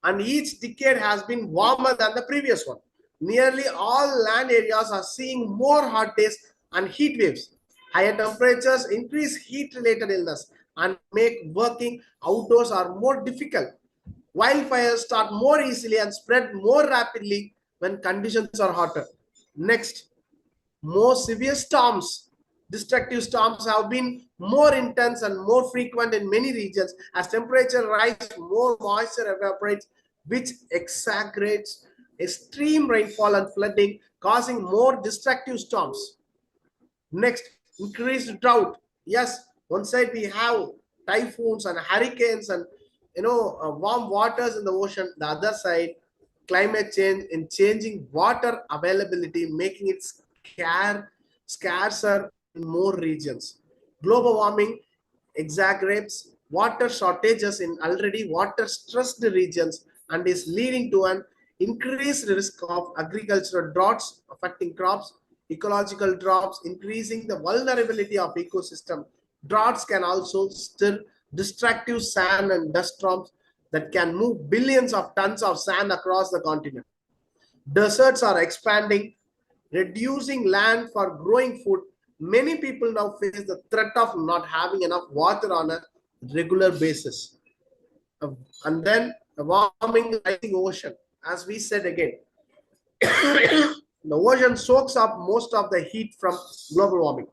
And each decade has been warmer than the previous one. Nearly all land areas are seeing more hot days and heat waves. Higher temperatures increase heat-related illness and make working outdoors are more difficult. Wildfires start more easily and spread more rapidly when conditions are hotter. Next, more severe storms. Destructive storms have been more intense and more frequent in many regions. As temperature rises, more moisture evaporates, which exaggerates extreme rainfall and flooding, causing more destructive storms. Next, increased drought. Yes, one side we have typhoons and hurricanes and warm waters in the ocean. The other side, climate change in changing water availability, making it scarcer in more regions. Global warming exacerbates water shortages in already water-stressed regions and is leading to an increased risk of agricultural droughts affecting crops, ecological droughts, increasing the vulnerability of ecosystem. Droughts can also stir destructive sand and dust storms that can move billions of tons of sand across the continent. Deserts are expanding, reducing land for growing food. Many people now face the threat of not having enough water on a regular basis. And then the warming, rising ocean. As we said again, the ocean soaks up most of the heat from global warming.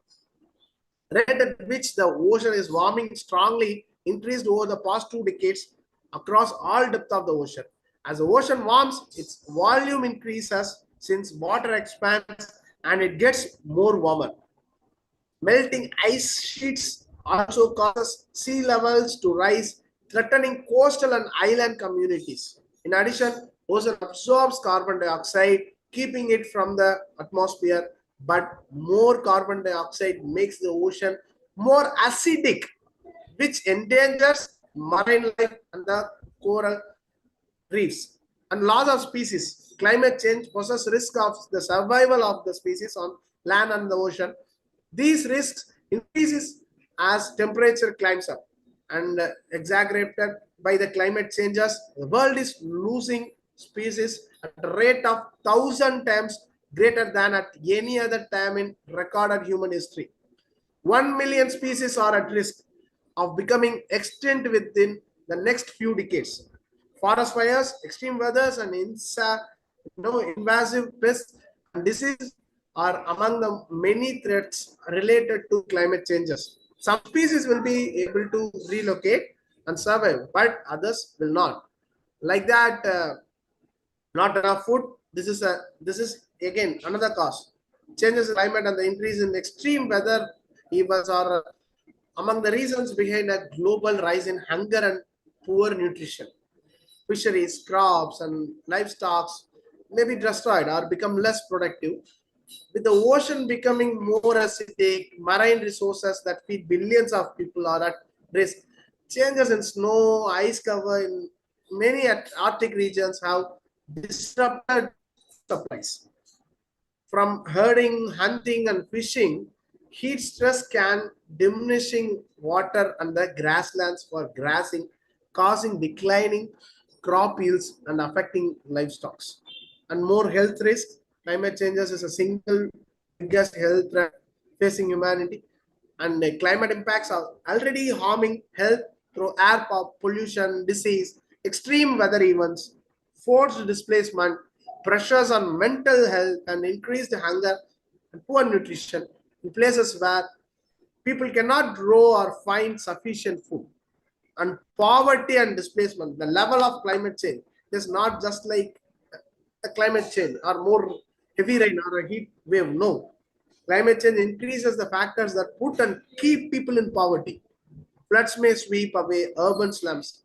Rate at which the ocean is warming strongly increased over the past 2 decades across all depth of the ocean. As the ocean warms, its volume increases since water expands and it gets more warmer. Melting ice sheets also causes sea levels to rise, threatening coastal and island communities. In addition, ocean absorbs carbon dioxide, keeping it from the atmosphere, but more carbon dioxide makes the ocean more acidic, which endangers marine life and the coral reefs. And loss of species. Climate change poses risk of the survival of the species on land and the ocean. These risks increases as temperature climbs up and exaggerated by the climate changes. The world is losing species at a rate of 1,000 times greater than at any other time in recorded human history. 1 million species are at risk of becoming extinct within the next few decades. Forest fires, extreme weathers, and invasive pests and diseases are among the many threats related to climate changes. Some species will be able to relocate and survive, but others will not. Like that, not enough food. This is again another cause. Changes in climate and the increase in extreme weather events are among the reasons behind a global rise in hunger and poor nutrition. Fisheries, crops, and livestock may be destroyed or become less productive. With the ocean becoming more acidic, marine resources that feed billions of people are at risk. Changes in snow, ice cover in many Arctic regions have disrupted supplies. From herding, hunting, and fishing, heat stress can diminishing water and the grasslands for grazing, causing declining crop yields and affecting livestock. And more health risks. Climate changes is a single biggest health threat facing humanity, and the climate impacts are already harming health through air pollution, disease, extreme weather events, forced displacement, pressures on mental health, and increased hunger and poor nutrition in places where People cannot grow or find sufficient food. And poverty and displacement, the level of climate change is not just like a climate change or more heavy rain or a heat wave. No. Climate change increases the factors that put and keep people in poverty. Floods may sweep away urban slums,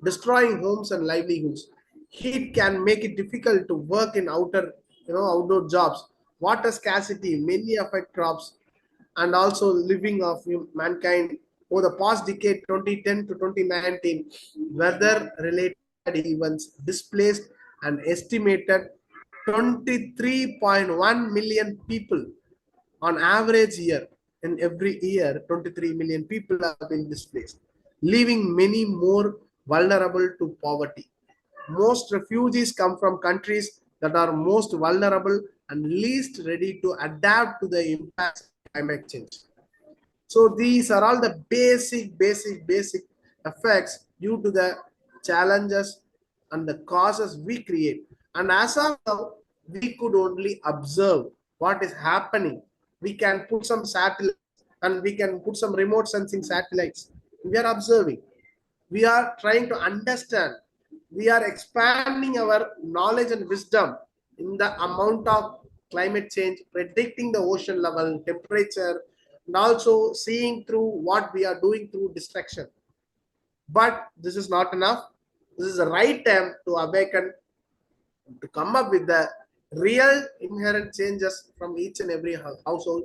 destroying homes and livelihoods. Heat can make it difficult to work in outdoor jobs. Water scarcity mainly affect crops and also living of mankind. Over the past decade, 2010 to 2019, weather-related events displaced an estimated 23.1 million people on average year. In every year 23 million people have been displaced, leaving many more vulnerable to poverty. Most refugees come from countries that are most vulnerable and least ready to adapt to the impacts of climate change. So these are all the basic effects due to the challenges and the causes we create. And as of now, we could only observe what is happening. We can put some satellites and we can put some remote sensing satellites. We are observing. We are trying to understand. We are expanding our knowledge and wisdom in the amount of climate change, predicting the ocean level, temperature, and also seeing through what we are doing through distraction. But this is not enough. This is the right time to awaken, to come up with the real inherent changes from each and every household.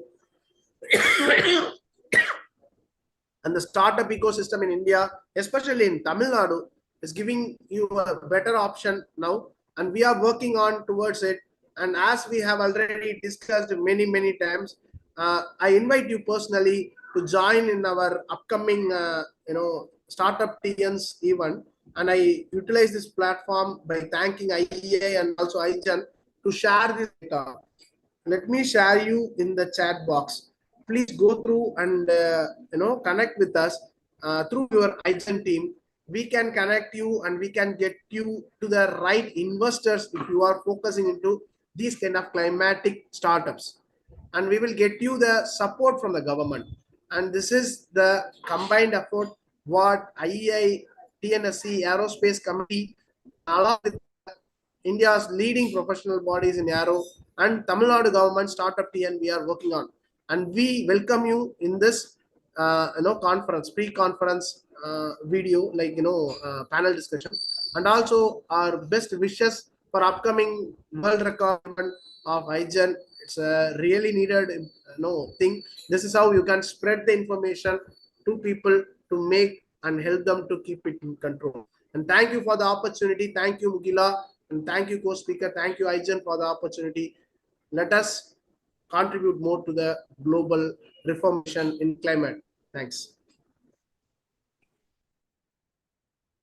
And the startup ecosystem in India, especially in Tamil Nadu, is giving you a better option now, and we are working on towards it. And as we have already discussed many times, I invite you personally to join in our upcoming, startup TNs event. And I utilize this platform by thanking IEA and also IGEN to share this data. Let me share you in the chat box. Please go through and connect with us through your IGEN team. We can connect you and we can get you to the right investors if you are focusing into these kind of climatic startups. And we will get you the support from the government. And this is the combined effort what IEI, TNSC, Aerospace Committee, along with India's leading professional bodies in Aero and Tamil Nadu government startup TN we are working on. And we welcome you in this conference, pre-conference video, like panel discussion, and also our best wishes for upcoming world record of IGEN. It's a really needed thing. This is how you can spread the information to people to make and help them to keep it in control. And thank you for the opportunity. Thank you, Mugila, and thank you, co-speaker. Thank you, IGEN, for the opportunity. Let us contribute more to the global reformation in climate. Thanks.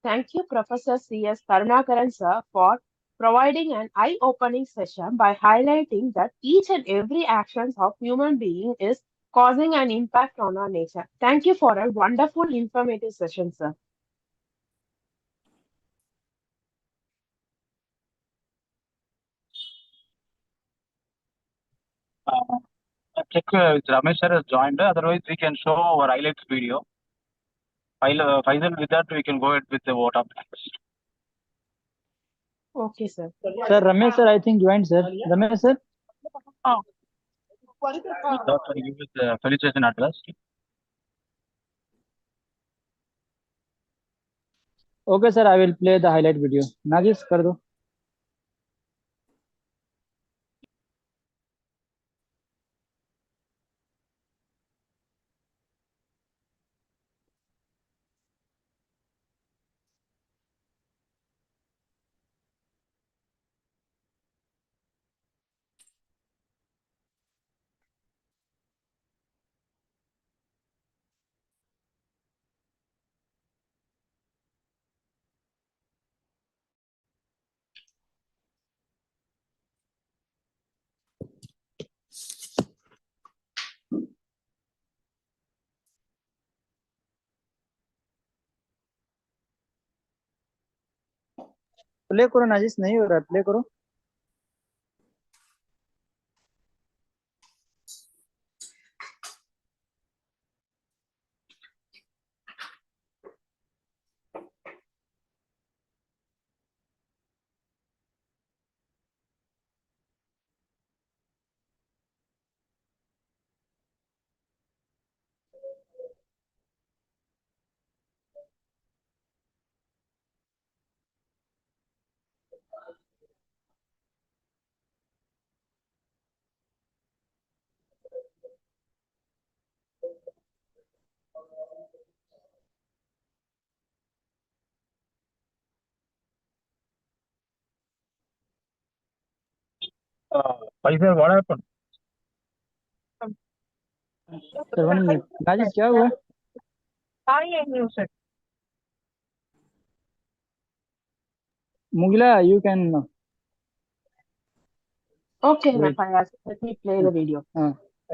Thank you, Professor C.S. Karunakaran, sir, for providing an eye-opening session by highlighting that each and every action of human being is causing an impact on our nature. Thank you for a wonderful, informative session, sir. Check with Ramesh sir has joined. Otherwise, we can show our highlights video. Faisal, with that, we can go ahead with the vote up next. Okay, sir. Sir, Ramesh sir, I think joined, sir. Ramesh sir? Oh. Sir, give us the felicitation address. Okay, sir, I will play the highlight video. Nagis, kar do. Play करो Nazis, नहीं हो रहा है, play करो. Faisal, what happened? Sir, 1 minute. Najis, क्या हुआ? Mugila, you can Okay, wait. Nafayas, let me play the video.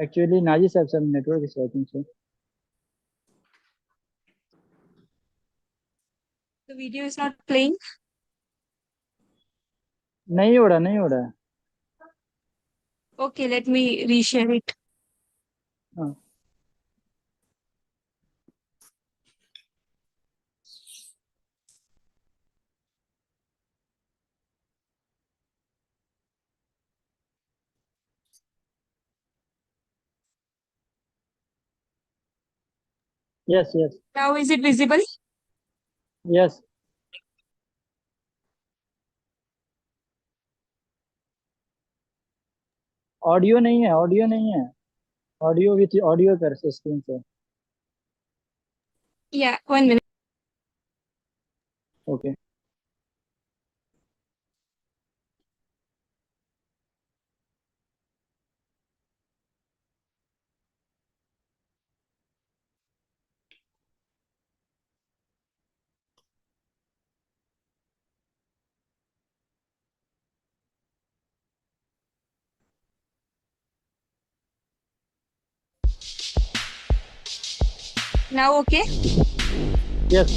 Actually, Najis have some network issue, I think so. The video is not playing. नहीं हो रहा, नहीं हो रहा. Okay, let me reshare it. हाँ. Yes, yes, Now is it visible? yes. Audio नहीं है, audio नहीं है. ऑडियो विथ ऑडियो कर स्क्रीन से. Yeah, 1 minute. Okay. Now okay? Yes.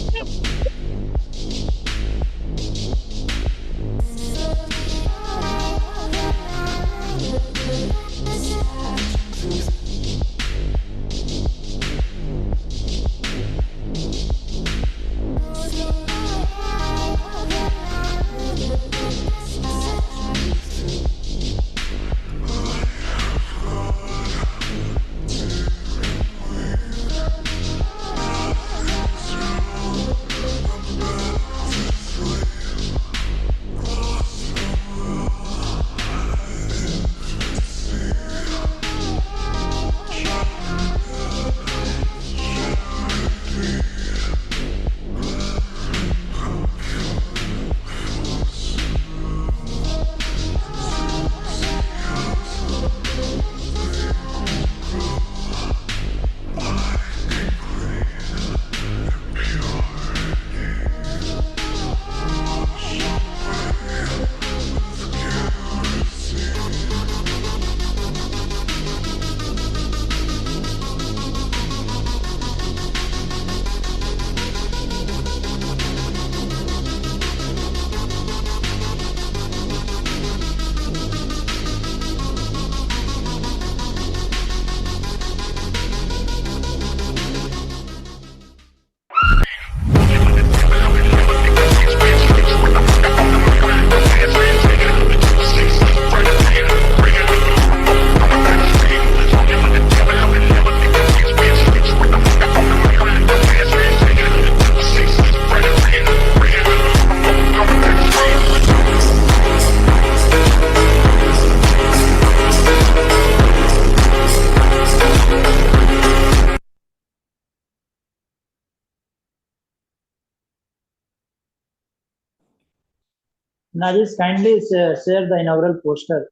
Najis, kindly share the inaugural poster.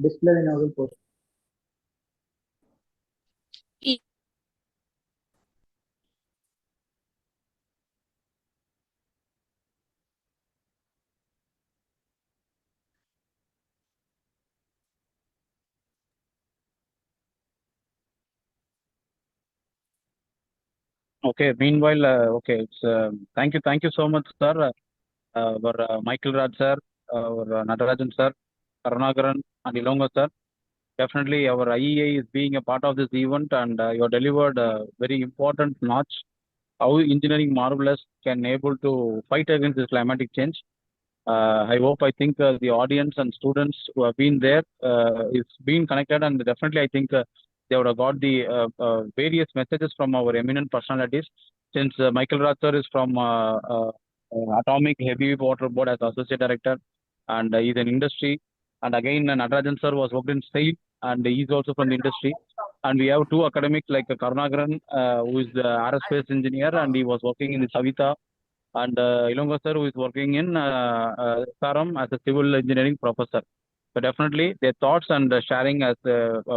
Display the inaugural poster. Okay, meanwhile, okay, it's, thank you so much, sir. Our Michael Raj sir, our Natarajan sir, Karunakaran, and Ilongo sir. Definitely, our IEA is being a part of this event, and you have delivered a very important notch. How engineering marvelous can able to fight against this climatic change. I hope, I think the audience and students who have been there is being connected, and definitely I think they would have got the various messages from our eminent personalities. Since Michael Raj sir is from Atomic Heavy Water Board as associate director, and he's an industry. And again, Natarajan sir was worked in SAIL, and he's also from the industry. And we have two academics like Karunagaran, who is the aerospace engineer, and he was working in the Savita, and Ilongo sir, who is working in Saram as a civil engineering professor. So definitely, their thoughts and sharing has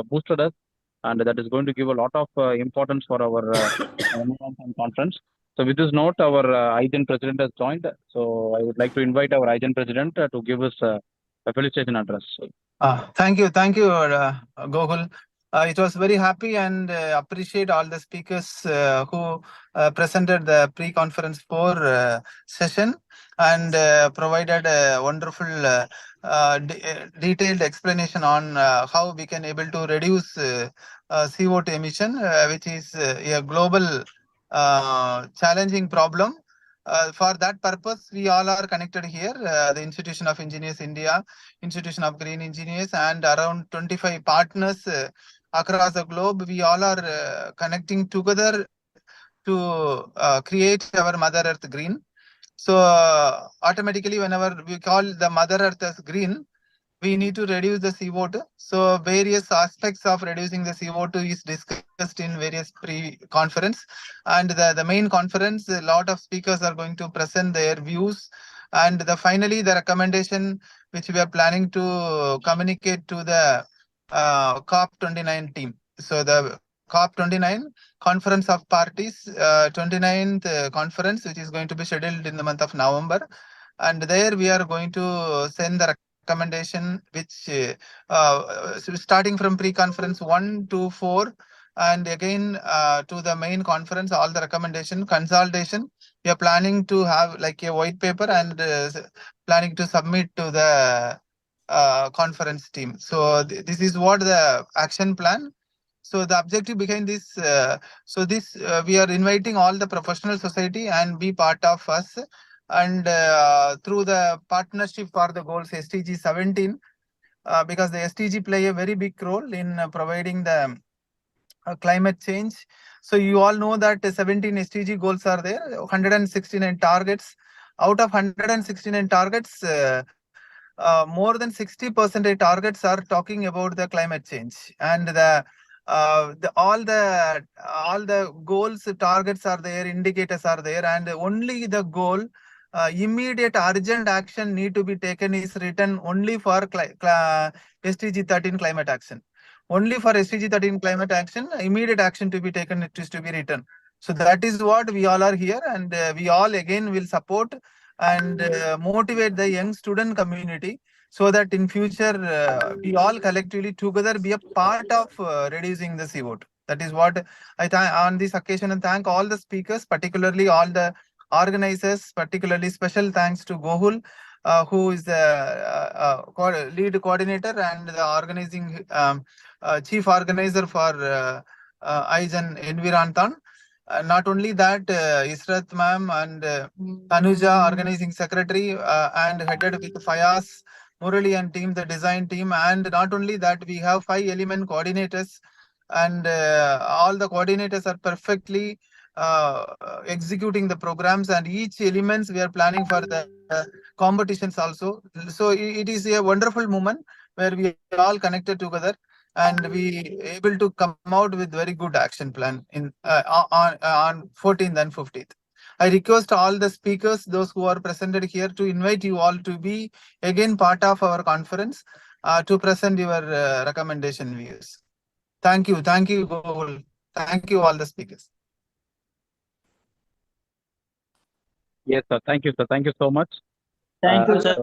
boosted us, and that is going to give a lot of importance for our conference. So with this note, our IGEN president has joined. So I would like to invite our IGEN president to give us a felicitation address. Thank you, Gokul. It was very happy and appreciate all the speakers who presented the pre-conference 4 session and provided a wonderful detailed explanation on how we can able to reduce CO2 emission, which is a global challenging problem. For that purpose, we all are connected here, the Institution of Engineers India, Institution of Green Engineers, and around 25 partners across the globe. We all are connecting together to create our Mother Earth green. So automatically, whenever we call the Mother Earth as green, we need to reduce the CO2. So various aspects of reducing the CO2 is discussed in various pre-conference. And the main conference, a lot of speakers are going to present their views. And finally, the recommendation which we are planning to communicate to the COP29 team. So the COP29 Conference of Parties, 29th conference, which is going to be scheduled in the month of November. And there we are going to send the recommendation which starting from pre-conference 1 to 4 and again to the main conference, all the recommendation consolidation. We are planning to have like a white paper and planning to submit to the conference team. So this is what the action plan. So the objective behind this, we are inviting all the professional society and be part of us. And through the partnership for the goals SDG 17, because the SDG play a very big role in providing the climate change. So you all know that 17 SDG goals are there, 169 targets. Out of 169 targets, more than 60% targets are talking about the climate change, and all the goals targets are there, indicators are there, and only the goal immediate urgent action need to be taken is written only for SDG 13 climate action. Only for SDG 13 climate action, immediate action to be taken, it is to be written. So that is what we all are here, and we all again will support and motivate the young student community so that in future we all collectively together be a part of reducing the CO2. That is what I on this occasion, and thank all the speakers, particularly all the organizers, particularly special thanks to Gohul, who is the lead coordinator and the organizing chief organizer for IGEN Environton. Not only that, Israt ma'am and Tanuja, organizing secretary, and headed with Fayaz, Murali and team, the design team. And not only that, we have 5 element coordinators, and all the coordinators are perfectly executing the programs, and each elements we are planning for the competitions also. So it is a wonderful moment where we all connected together and we able to come out with very good action plan in on 14th and 15th. I request all the speakers, those who are presented here, to invite you all to be again part of our conference to present your recommendation views. Thank you, Gokul. Thank you, all the speakers. Yes, sir. Thank you, sir. Thank you so much. Thank you, sir.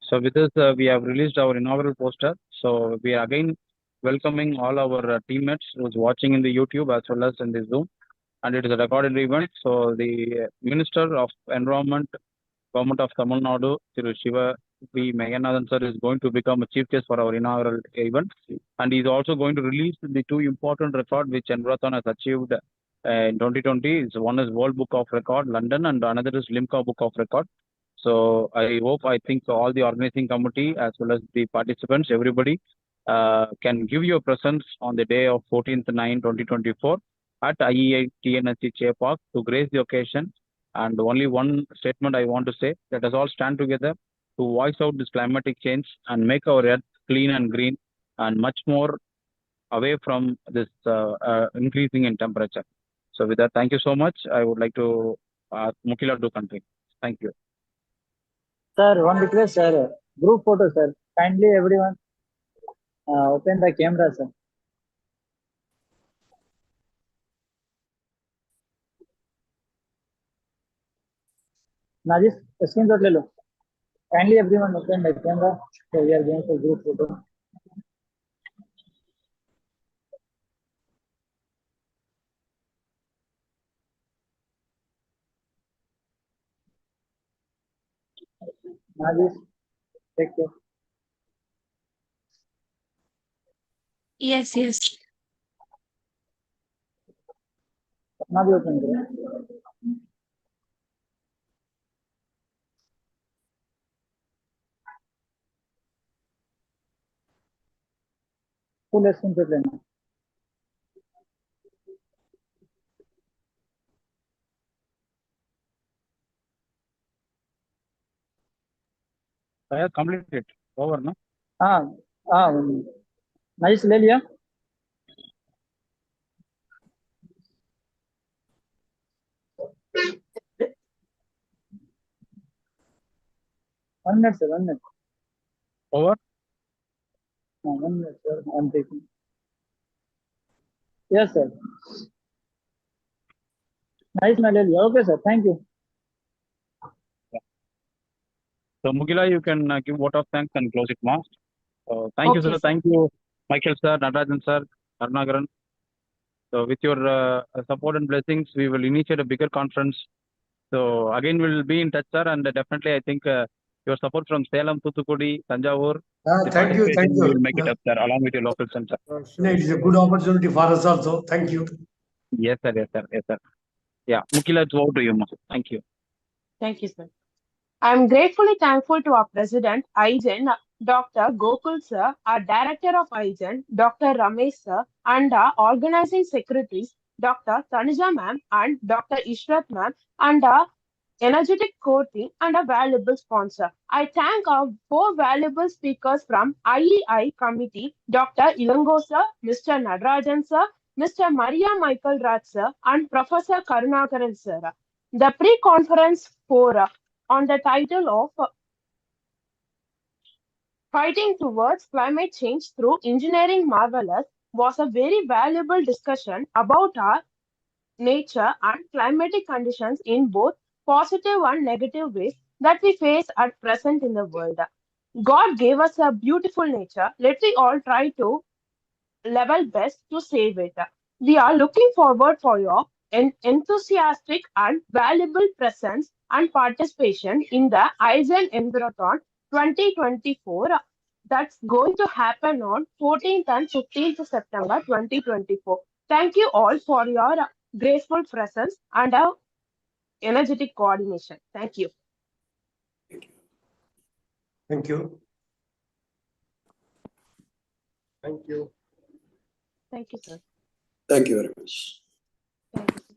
So with this, we have released our inaugural poster. So we are again welcoming all our teammates who's watching in the YouTube as well as in the Zoom. And it is a recorded event. So the Minister of Environment, Government of Tamil Nadu, Thiru Shiva V. Meganathan sir, is going to become a chief guest for our inaugural event. And he's also going to release the 2 important records which Envirathon has achieved in 2020. One is World Book of Record, London, and another is Limca Book of Record. So I think all the organizing committee as well as the participants, everybody can give you a presence on the day of 14th 9, 2024 at IEI TNSC Chair Park to grace the occasion And only one statement I want to say: let us all stand together to voice out this climatic change and make our earth clean and green and much more away from this increasing in temperature. So with that, thank you so much. I would like to ask Mukila to continue. Thank you. Sir, one request, sir. Group photo, sir. Kindly everyone open the camera, sir. Najis, screenshot ले लो. Kindly everyone open the camera. So we are going for group photo. Najis, take care. Yes, yes. अपना भी open करो. Full screenshot लेना. I have completed it. Over, no? हाँ हाँ nice ले लिया. One minute, sir. 1 minute. Over. 1 minute, sir. I'm taking. Yes, sir. Nice, मैं ले लिया. Okay, sir. Thank you. So Mukila, you can give vote of thanks and close it now. Thank you, Okay, sir. sir. Thank you, Michael sir, Natarajan sir, Karnagaran. So with your support and blessings, we will initiate a bigger conference. So again, we'll be in touch, sir, and definitely I think your support from Salem, Thuthukudi, Tanjavur, the Thank you. participation, Thank we you. will make it up, sir, along with your local center. It is a good opportunity for us also. Thank you. Yes, sir. Yes, sir. Yes, sir. Yeah, Mukila, it's over to you, ma'am. Thank you. Thank you, sir. I'm gratefully thankful to our president, IGEN, Dr. Gokul sir, our director of IGEN, Dr. Ramesh sir, and our organizing secretaries, Dr. Tanuja ma'am and Dr. Ishrat ma'am, and our energetic core team and a valuable sponsor. I thank our 4 valuable speakers from IEI committee, Dr. Ilango sir, Mr. Nadarajan sir, Mr. Maria Michael Raj sir, and Professor Karunakaran sir. The pre-conference forum on the title of Fighting Towards Climate Change Through Engineering Marvelous was a very valuable discussion about our nature and climatic conditions in both positive and negative ways that we face at present in the world. God gave us a beautiful nature. Let we all try to level best to save it. We are looking forward for your enthusiastic and valuable presence and participation in the Eisen Envirothon 2024 that's going to happen on 14th and 15th September 2024. Thank you all for your graceful presence and energetic coordination. Thank you. Thank you. Thank you. Thank you, sir. Thank you very much. Thank you, sir.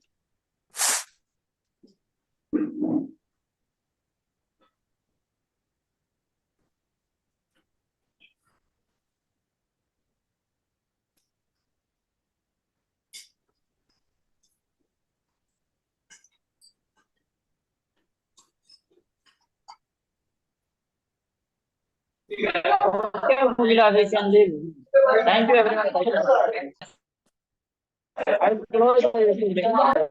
Okay, Mukila, we can leave. Thank you, everyone. I will close the